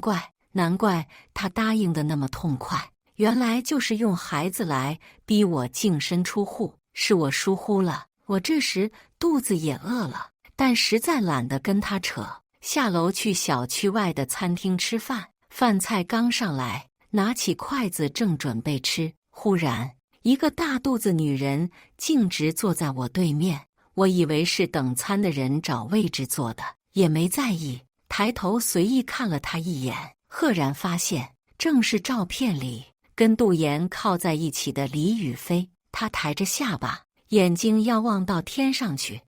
怪她答应的那么痛快，原来就是用孩子来逼我净身出户，是我疏忽了。我这时肚子也饿了，但实在懒得跟她扯，下楼去小区外的餐厅吃饭。饭菜刚上来，拿起筷子正准备吃，忽然一个大肚子女人径直坐在我对面，我以为是等餐的人找位置坐的，也没在意，抬头随意看了她一眼，赫然发现正是照片里跟杜岩靠在一起的李宇飞。她抬着下巴，眼睛要望到天上去，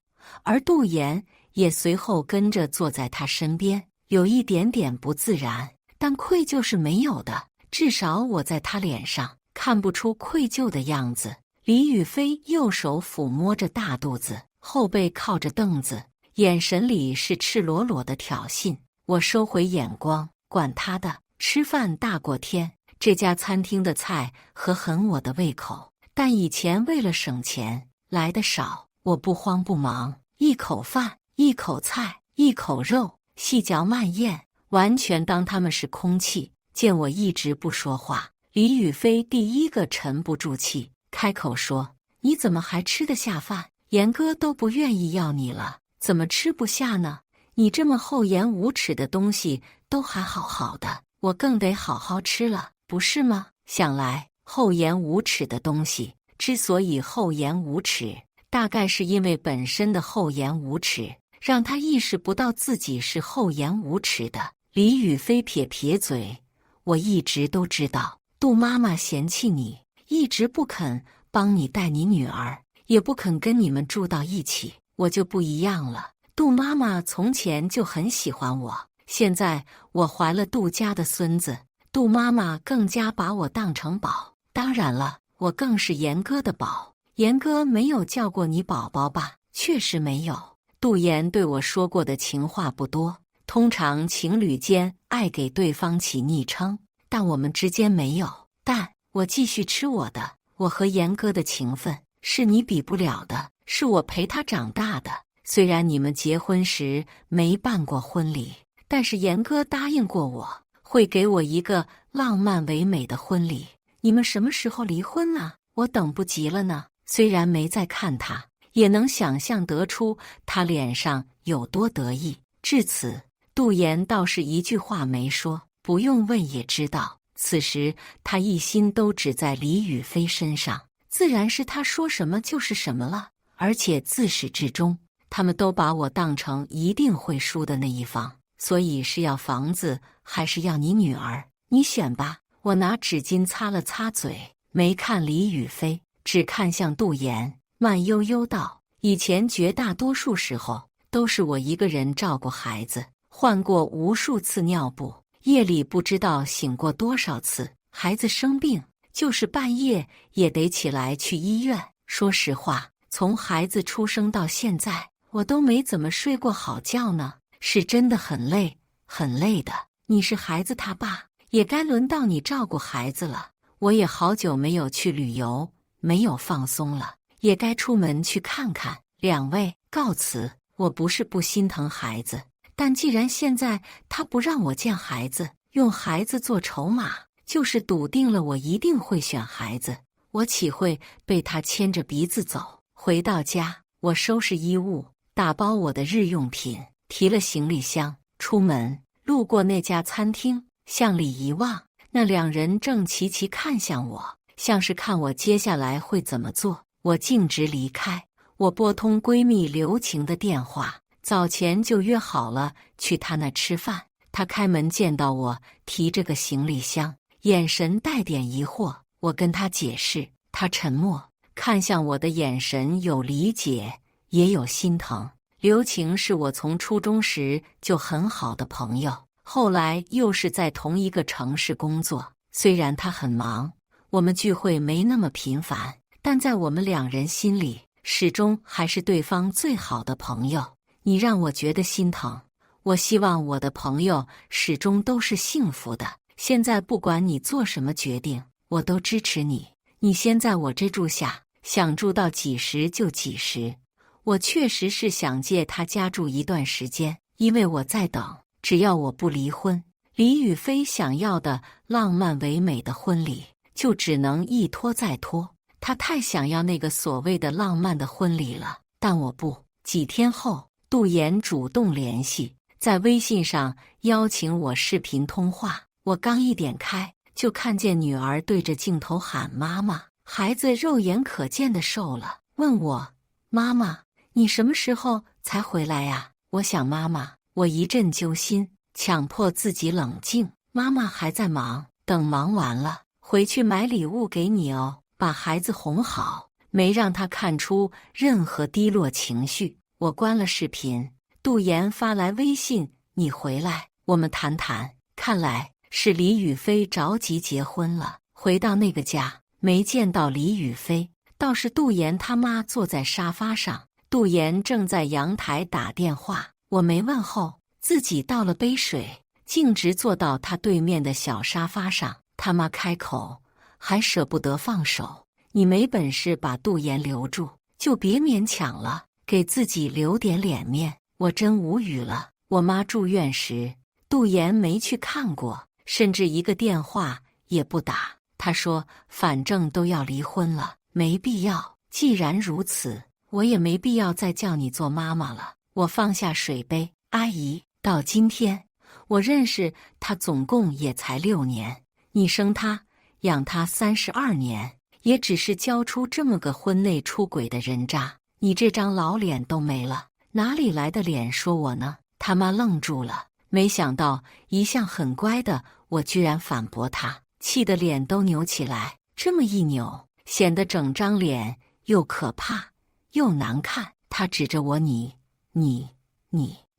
而杜岩也随后跟着坐在她身边，有一点点不自然，但愧疚是没有的，至少我在她脸上看不出愧疚的样子。李宇飞右手抚摸着大肚子，后背靠着凳子，眼神里是赤裸裸的挑衅。我收回眼光，管他的，吃饭大过天。这家餐厅的菜很我的胃口，但以前为了省钱来得少，我不慌不忙，一口饭，一口菜，一口肉，细嚼慢咽，完全当他们是空气。见我一直不说话，李宇飞第一个沉不住气，开口说：“你怎么还吃得下饭？严哥都不愿意要你了，怎么吃不下呢？你这么厚颜无耻的东西都还好好的，我更得好好吃了，不是吗？”想来厚颜无耻的东西之所以厚颜无耻，大概是因为本身的厚颜无耻，让他意识不到自己是厚颜无耻的。李宇飞撇撇嘴：“我一直都知道，杜妈妈嫌弃你，一直不肯帮你带你女儿，也不肯跟你们住到一起。我就不一样了，杜妈妈从前就很喜欢我，现在我怀了杜家的孙子，杜妈妈更加把我当成宝。当然了，我更是严哥的宝。严哥没有叫过你宝宝吧？”“确实没有。”杜岩对我说过的情话不多，通常情侣间爱给对方起昵称，但我们之间没有。但我继续吃我的，我和严哥的情分是你比不了的，是我陪他长大的。虽然你们结婚时没办过婚礼，但是严哥答应过我，会给我一个浪漫唯美的婚礼。你们什么时候离婚啊？我等不及了呢。虽然没再看他，也能想象得出他脸上有多得意。至此，杜岩倒是一句话没说，不用问也知道，此时他一心都只在李宇飞身上，自然是他说什么就是什么了。而且自始至终，他们都把我当成一定会输的那一方，所以是要房子还是要你女儿？你选吧。我拿纸巾擦了擦嘴，没看李宇飞，只看向杜岩，慢悠悠道：“以前绝大多数时候都是我一个人照顾孩子，换过无数次尿布，夜里不知道醒过多少次。孩子生病，就是半夜也得起来去医院。说实话，从孩子出生到现在，我都没怎么睡过好觉呢，是真的很累，很累的。你是孩子他爸，也该轮到你照顾孩子了。我也好久没有去旅游，没有放松了，也该出门去看看。两位告辞。我不是不心疼孩子，但既然现在他不让我见孩子，用孩子做筹码，就是笃定了我一定会选孩子，我岂会被他牵着鼻子走？”回到家，我收拾衣物，打包我的日用品，提了行李箱，出门。路过那家餐厅，向里一望，那两人正齐齐看向我，像是看我接下来会怎么做。我径直离开。我拨通闺蜜刘晴的电话，早前就约好了去她那吃饭。她开门见到我提着个行李箱，眼神带点疑惑。我跟她解释，她沉默，看向我的眼神有理解，也有心疼。刘晴是我从初中时就很好的朋友，后来又是在同一个城市工作。虽然她很忙，我们聚会没那么频繁，但在我们两人心里，始终还是对方最好的朋友。你让我觉得心疼。我希望我的朋友始终都是幸福的。现在不管你做什么决定，我都支持你。你先在我这住下，想住到几时就几时。我确实是想借他家住一段时间，因为我在等，只要我不离婚，李宇飞想要的浪漫唯美的婚礼就只能一拖再拖。他太想要那个所谓的浪漫的婚礼了，但我不。几天后，杜岩主动联系，在微信上邀请我视频通话。我刚一点开，就看见女儿对着镜头喊妈妈，孩子肉眼可见的瘦了，问我妈妈，你什么时候才回来呀？我想妈妈，我一阵揪心，强迫自己冷静。妈妈还在忙，等忙完了回去买礼物给你哦。把孩子哄好，没让他看出任何低落情绪。我关了视频，杜岩发来微信，你回来，我们谈谈。看来是李宇飞着急结婚了。回到那个家，没见到李宇飞，倒是杜岩他妈坐在沙发上。杜岩正在阳台打电话，我没问候，自己倒了杯水，径直坐到他对面的小沙发上。他妈开口，还舍不得放手，你没本事把杜岩留住，就别勉强了，给自己留点脸面。我真无语了。我妈住院时，杜岩没去看过，甚至一个电话也不打。他说反正都要离婚了，没必要。既然如此，我也没必要再叫你做妈妈了。我放下水杯，阿姨，到今天我认识他总共也才6年，你生他养他32年，也只是教出这么个婚内出轨的人渣。你这张老脸都没了，哪里来的脸说我呢？他妈愣住了，没想到一向很乖的我居然反驳他，气得脸都扭起来。这么一扭，显得整张脸又可怕又难看。他指着我，你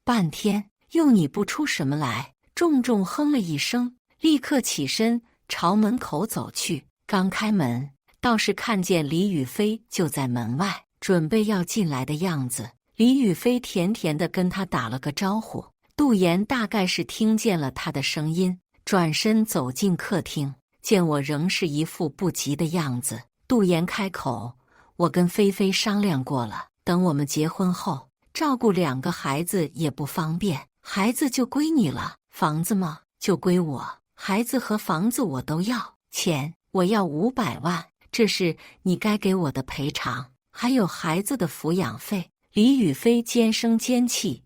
半天又你不出什么来，重重哼了一声，立刻起身朝门口走去。刚开门，倒是看见李宇飞就在门外，准备要进来的样子。李宇飞甜甜地跟他打了个招呼，杜岩大概是听见了他的声音，转身走进客厅，见我仍是一副不急的样子。杜岩开口，我跟菲菲商量过了，等我们结婚后，照顾2个孩子也不方便，孩子就归你了，房子嘛就归我，孩子和房子我都要，钱我要500万，这是你该给我的赔偿，还有孩子的抚养费。李宇飞尖声尖气，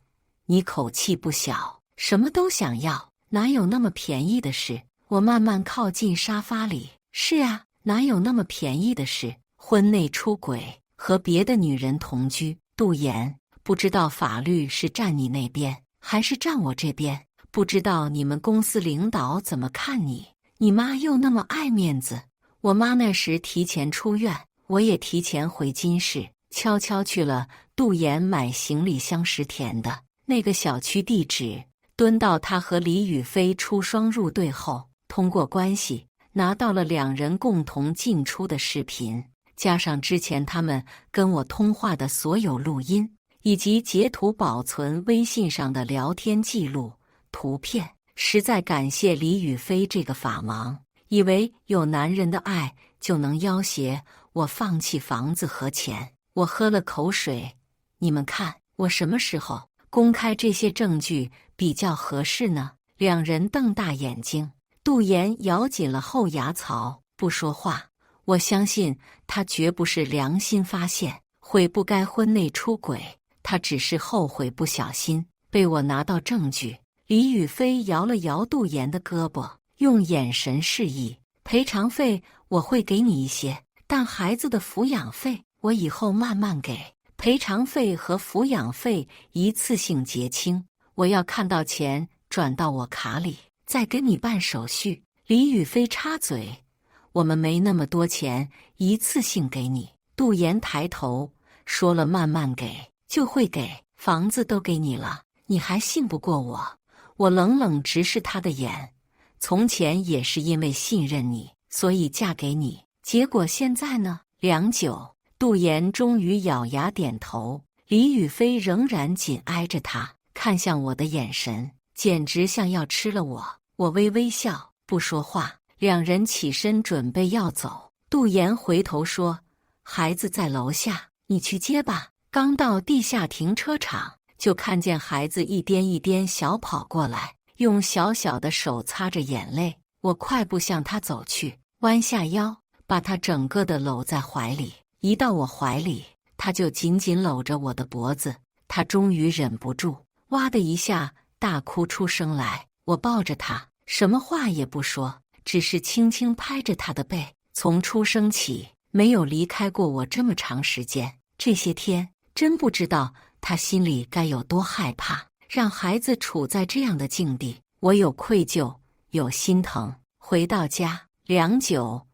你口气不小，什么都想要，哪有那么便宜的事？我慢慢靠近沙发里，是啊，哪有那么便宜的事？婚内出轨，和别的女人同居，杜岩，不知道法律是站你那边还是站我这边，不知道你们公司领导怎么看你，你妈又那么爱面子。我妈那时提前出院，我也提前回金市，悄悄去了杜岩买行李箱时填的那个小区地址，蹲到他和李宇飞出双入对后，通过关系拿到了2人共同进出的视频，加上之前他们跟我通话的所有录音，以及截图保存微信上的聊天记录、图片。实在感谢李宇飞这个法盲，以为有男人的爱就能要挟我放弃房子和钱。我喝了口水，你们看我什么时候公开这些证据比较合适呢？2人瞪大眼睛，杜岩咬紧了后牙槽，不说话。我相信他绝不是良心发现，悔不该婚内出轨，他只是后悔不小心被我拿到证据。李宇飞摇了摇杜岩的胳膊，用眼神示意，赔偿费我会给你一些，但孩子的抚养费我以后慢慢给，赔偿费和抚养费一次性结清，我要看到钱转到我卡里，再跟你办手续。李宇飞插嘴，我们没那么多钱一次性给你。杜岩抬头说了，慢慢给就会给，房子都给你了，你还信不过我？我冷冷直视他的眼。从前也是因为信任你，所以嫁给你，结果现在呢？良久，杜岩终于咬牙点头。李宇飞仍然紧挨着他，看向我的眼神简直像要吃了我。我微微笑，不说话。两人起身准备要走，杜岩回头说：“孩子在楼下，你去接吧。”刚到地下停车场，就看见孩子一颠一颠小跑过来，用小小的手擦着眼泪。我快步向他走去，弯下腰，把他整个的搂在怀里。一到我怀里，他就紧紧搂着我的脖子。他终于忍不住，哇的一下大哭出声来。我抱着他，什么话也不说，只是轻轻拍着他的背。从出生起，没有离开过我这么长时间。这些天，真不知道他心里该有多害怕，让孩子处在这样的境地。我有愧疚，有心疼。回到家，良久，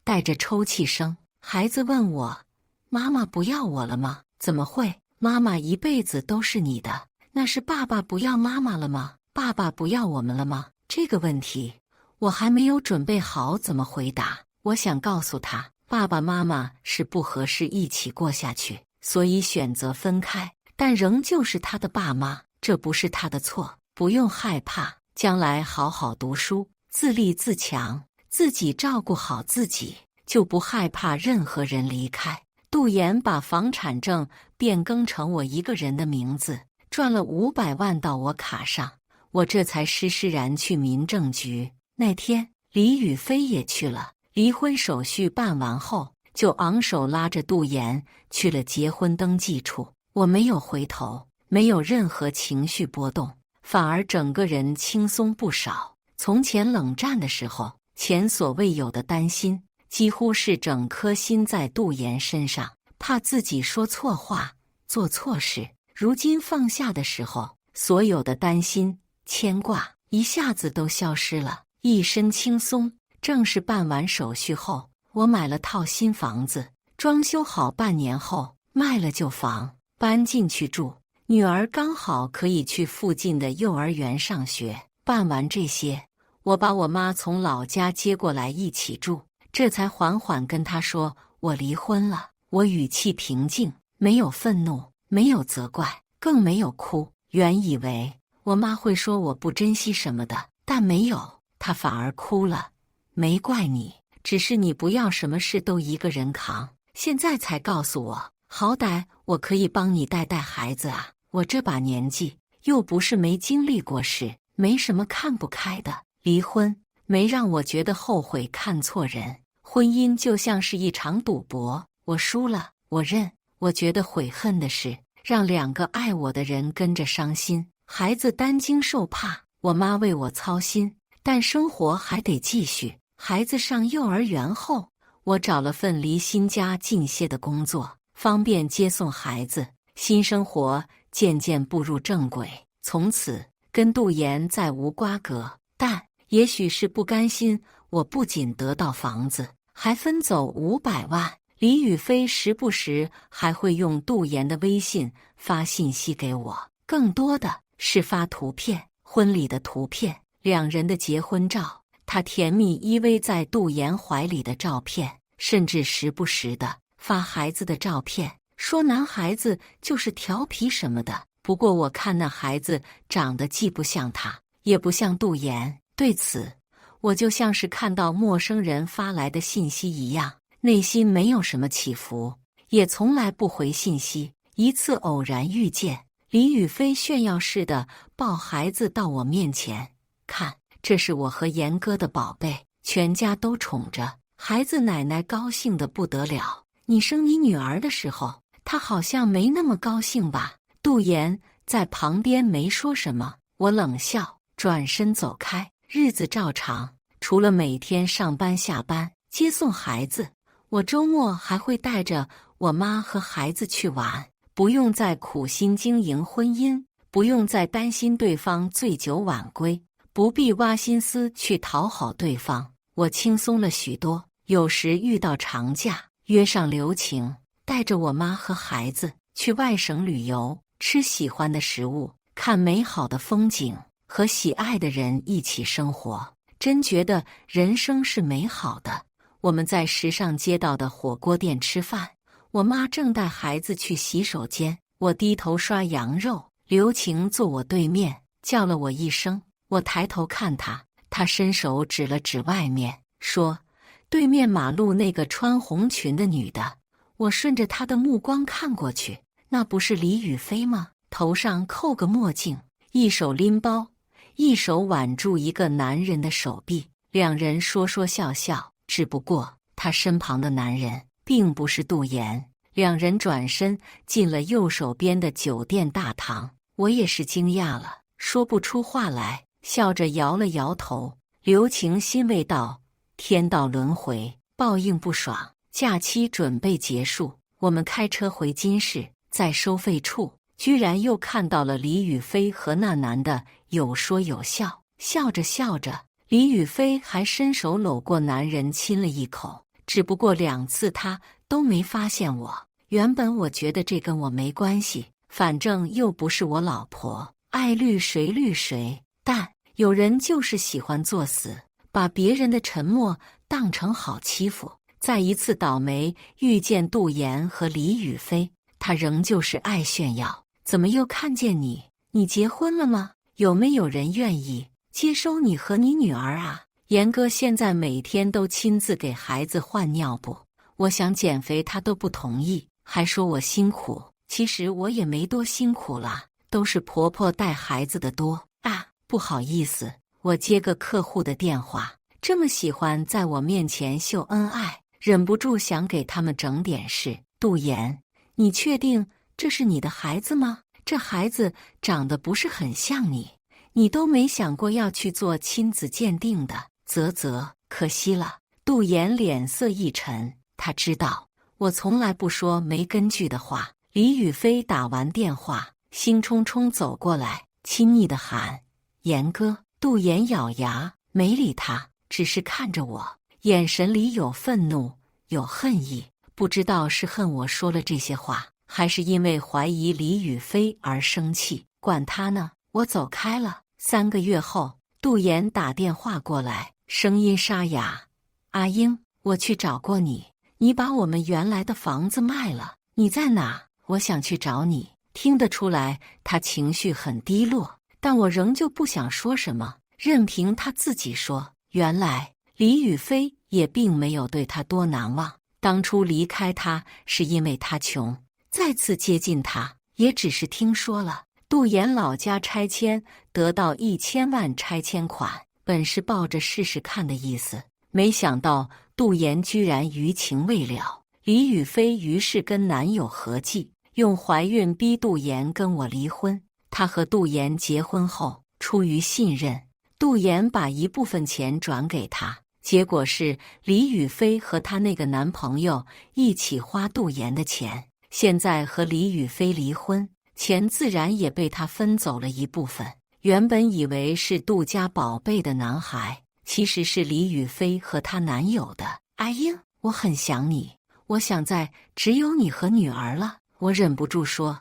带着抽泣声，孩子问我：“妈妈不要我了吗？”“怎么会？妈妈一辈子都是你的。”“那是爸爸不要妈妈了吗？爸爸不要我们了吗？”这个问题，我还没有准备好怎么回答。我想告诉他，爸爸妈妈是不合适一起过下去，所以选择分开，但仍旧是他的爸妈，这不是他的错。不用害怕，将来好好读书，自立自强，自己照顾好自己，就不害怕任何人离开。杜岩把房产证变更成我一个人的名字，赚了500万到我卡上，我这才施施然去民政局。那天，李宇飞也去了。离婚手续办完后，就昂首拉着杜岩去了结婚登记处。我没有回头，没有任何情绪波动，反而整个人轻松不少。从前冷战的时候，前所未有的担心，几乎是整颗心在杜岩身上，怕自己说错话，做错事。如今放下的时候，所有的担心、牵挂一下子都消失了，一身轻松。正式办完手续后，我买了套新房子，装修好半年后卖了旧房，搬进去住。女儿刚好可以去附近的幼儿园上学。办完这些，我把我妈从老家接过来一起住，这才缓缓跟她说我离婚了。我语气平静，没有愤怒，没有责怪，更没有哭。原以为我妈会说我不珍惜什么的，但没有，她反而哭了。没怪你，只是你不要什么事都一个人扛。现在才告诉我，好歹我可以帮你带带孩子啊。我这把年纪，又不是没经历过事，没什么看不开的。离婚没让我觉得后悔，看错人。婚姻就像是一场赌博，我输了，我认。我觉得悔恨的是，让2个爱我的人跟着伤心，孩子担惊受怕，我妈为我操心，但生活还得继续。孩子上幼儿园后，我找了份离新家近些的工作，方便接送孩子。新生活渐渐步入正轨，从此跟杜岩再无瓜葛。但也许是不甘心，我不仅得到房子，还分走500万。李宇飞时不时还会用杜岩的微信发信息给我，更多的是发图片，婚礼的图片，2人的结婚照，他甜蜜依偎在杜岩怀里的照片，甚至时不时的发孩子的照片，说男孩子就是调皮什么的。不过我看那孩子长得既不像他，也不像杜岩，对此我就像是看到陌生人发来的信息一样，内心没有什么起伏，也从来不回信息。一次偶然遇见，李宇飞炫耀似的抱孩子到我面前，看，这是我和严哥的宝贝，全家都宠着。孩子奶奶高兴得不得了。你生你女儿的时候，她好像没那么高兴吧？杜岩在旁边没说什么，我冷笑，转身走开。日子照常，除了每天上班下班接送孩子，我周末还会带着我妈和孩子去玩，不用再苦心经营婚姻，不用再担心对方醉酒晚归，不必挖心思去讨好对方，我轻松了许多。有时遇到长假，约上刘晴，带着我妈和孩子去外省旅游，吃喜欢的食物，看美好的风景，和喜爱的人一起生活，真觉得人生是美好的。我们在时尚街道的火锅店吃饭，我妈正带孩子去洗手间，我低头刷羊肉，刘晴坐我对面，叫了我一声，我抬头看她，她伸手指了指外面，说：“对面马路那个穿红裙的女的。”我顺着她的目光看过去，那不是李雨霏吗？头上扣个墨镜，一手拎包，一手挽住一个男人的手臂，两人说说笑笑。只不过他身旁的男人并不是杜岩。两人转身进了右手边的酒店大堂，我也是惊讶了，说不出话来，笑着摇了摇头。刘晴欣慰道：“天道轮回，报应不爽。”假期准备结束，我们开车回金市，在收费处居然又看到了李雨霏和那男的有说有笑。笑着笑着，李雨霏还伸手搂过男人亲了一口，只不过2次他都没发现我。原本我觉得这跟我没关系，反正又不是我老婆，爱绿谁绿谁，但有人就是喜欢作死，把别人的沉默当成好欺负。再一次倒霉遇见杜岩和李雨霏，他仍旧是爱炫耀。怎么又看见你？你结婚了吗？有没有人愿意接收你和你女儿啊？严哥现在每天都亲自给孩子换尿布，我想减肥他都不同意，还说我辛苦。其实我也没多辛苦啦，都是婆婆带孩子的多啊。不好意思，我接个客户的电话，这么喜欢在我面前秀恩爱，忍不住想给他们整点事。杜岩，你确定这是你的孩子吗？这孩子长得不是很像你，你都没想过要去做亲子鉴定的。可惜了。杜岩脸色一沉，他知道我从来不说没根据的话。李雨霏打完电话，兴冲冲走过来，亲昵地喊：“岩哥。”杜岩咬牙没理他，只是看着我，眼神里有愤怒，有恨意。不知道是恨我说了这些话，还是因为怀疑李雨霏而生气。管他呢，我走开了。3个月后，杜岩打电话过来，声音沙哑：“阿英，我去找过你，你把我们原来的房子卖了，你在哪？我想去找你。”听得出来他情绪很低落，但我仍旧不想说什么，任凭他自己说。原来李雨霏也并没有对他多难忘，当初离开他是因为他穷，再次接近他也只是听说了杜岩老家拆迁得到1000万拆迁款，本是抱着试试看的意思，没想到杜岩居然余情未了。李雨霏于是跟男友合计，用怀孕逼杜岩跟我离婚。她和杜岩结婚后，出于信任，杜岩把一部分钱转给她，结果是李雨霏和她那个男朋友一起花杜岩的钱。现在和李雨霏离婚，钱自然也被她分走了一部分。原本以为是杜家宝贝的男孩，其实是李雨霏和她男友的。阿英，我很想你，我想在只有你和女儿了。我忍不住说，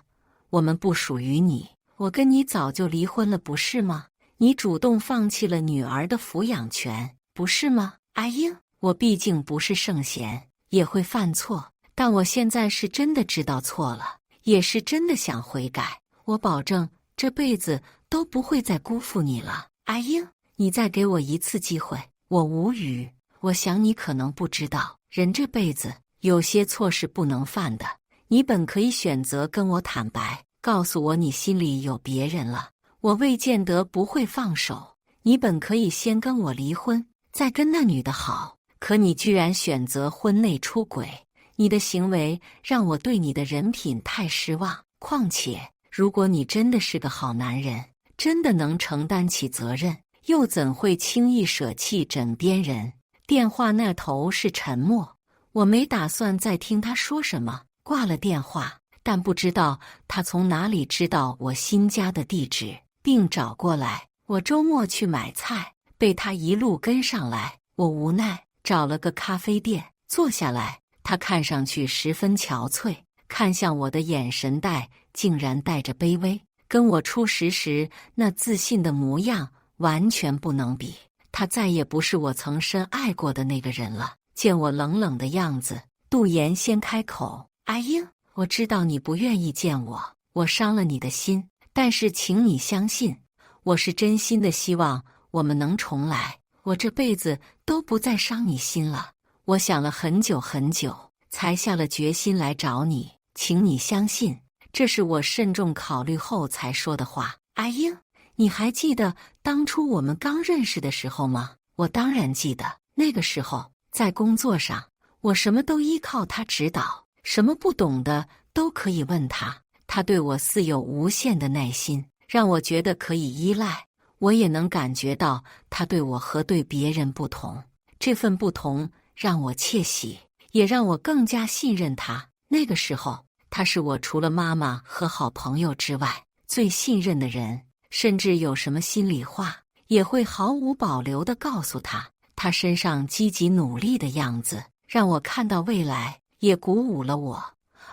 我们不属于你，我跟你早就离婚了，不是吗？你主动放弃了女儿的抚养权，不是吗？阿英，我毕竟不是圣贤，也会犯错，但我现在是真的知道错了，也是真的想悔改。我保证这辈子都不会再辜负你了。阿英，你再给我一次机会。我无语。我想你可能不知道，人这辈子有些错是不能犯的。你本可以选择跟我坦白，告诉我你心里有别人了，我未见得不会放手。你本可以先跟我离婚，再跟那女的好，可你居然选择婚内出轨，你的行为让我对你的人品太失望。况且，如果你真的是个好男人，真的能承担起责任，又怎会轻易舍弃枕边人？电话那头是沉默，我没打算再听他说什么，挂了电话。但不知道他从哪里知道我新家的地址，并找过来。我周末去买菜，被他一路跟上来，我无奈找了个咖啡店坐下来。他看上去十分憔悴，看向我的眼神竟然带着卑微，跟我初识时那自信的模样完全不能比。他再也不是我曾深爱过的那个人了。见我冷冷的样子，杜岩先开口：“阿英，我知道你不愿意见我，我伤了你的心，但是请你相信，我是真心的希望我们能重来。我这辈子都不再伤你心了。我想了很久很久，才下了决心来找你，请你相信，这是我慎重考虑后才说的话。阿英，你还记得当初我们刚认识的时候吗？”我当然记得，那个时候在工作上，我什么都依靠他指导，什么不懂的都可以问他。他对我似有无限的耐心，让我觉得可以依赖。我也能感觉到他对我和对别人不同，这份不同让我窃喜，也让我更加信任他。那个时候，他是我除了妈妈和好朋友之外最信任的人，甚至有什么心里话也会毫无保留地告诉他。他身上积极努力的样子让我看到未来，也鼓舞了我。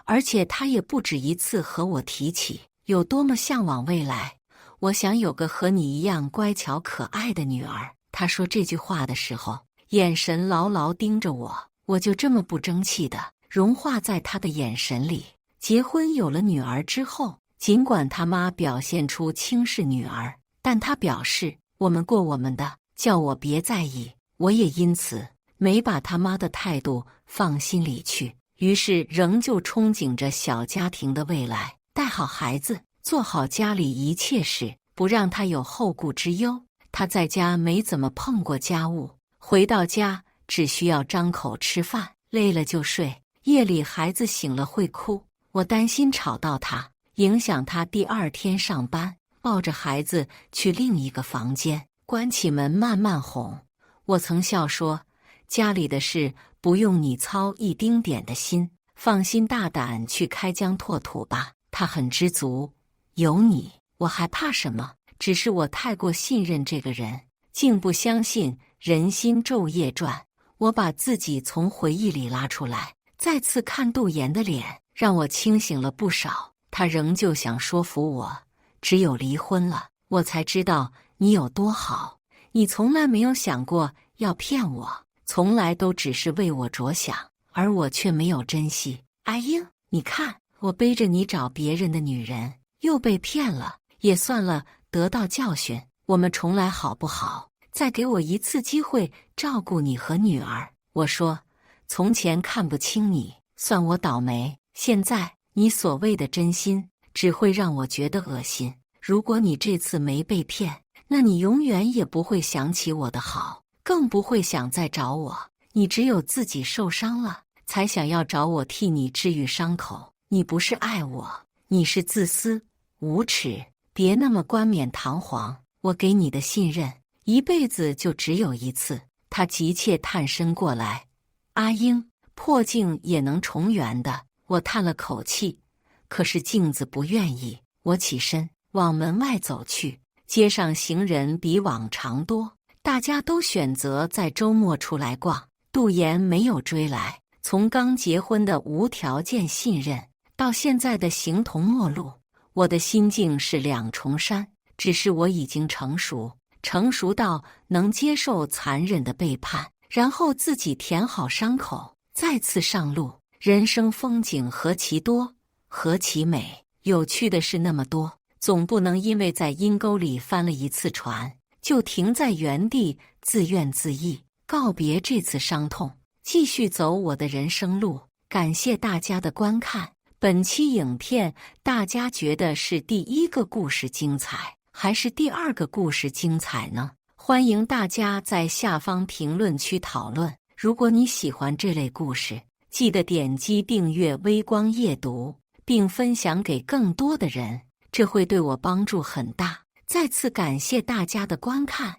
而且他也不止一次和我提起有多么向往未来，我想有个和你一样乖巧可爱的女儿。他说这句话的时候，眼神牢牢盯着我，我就这么不争气的融化在他的眼神里。结婚有了女儿之后，尽管他妈表现出轻视女儿，但他表示我们过我们的，叫我别在意。我也因此没把他妈的态度放心里去，于是仍旧憧憬着小家庭的未来，带好孩子，做好家里一切事，不让他有后顾之忧。他在家没怎么碰过家务，回到家只需要张口吃饭，累了就睡。夜里孩子醒了会哭，我担心吵到他，影响他第二天上班，抱着孩子去另一个房间，关起门慢慢哄。我曾笑说，家里的事不用你操一丁点的心，放心大胆去开疆拓土吧。他很知足，有你，我还怕什么？只是我太过信任这个人，竟不相信人心昼夜转。我把自己从回忆里拉出来，再次看杜岩的脸，让我清醒了不少。他仍旧想说服我，只有离婚了，我才知道你有多好。你从来没有想过要骗我，从来都只是为我着想，而我却没有珍惜。阿英，你看，我背着你找别人的女人，又被骗了，也算了，得到教训。我们重来好不好？再给我一次机会照顾你和女儿。我说，从前看不清你，算我倒霉。现在你所谓的真心，只会让我觉得恶心。如果你这次没被骗，那你永远也不会想起我的好，更不会想再找我。你只有自己受伤了，才想要找我替你治愈伤口。你不是爱我，你是自私无耻。别那么冠冕堂皇，我给你的信任，一辈子就只有一次。他急切探身过来，阿英，破镜也能重圆的。我叹了口气，可是镜子不愿意。我起身往门外走去。街上行人比往常多，大家都选择在周末出来逛。杜岩没有追来，从刚结婚的无条件信任，到现在的形同陌路，我的心境是两重山。只是我已经成熟到能接受残忍的背叛，然后自己填好伤口，再次上路。人生风景何其多，何其美，有趣的事那么多，总不能因为在阴沟里翻了一次船，就停在原地自怨自艾，告别这次伤痛，继续走我的人生路。感谢大家的观看。本期影片大家觉得是第一个故事精彩，还是第二个故事精彩呢？欢迎大家在下方评论区讨论。如果你喜欢这类故事，记得点击订阅微光夜读，并分享给更多的人，这会对我帮助很大。再次感谢大家的观看。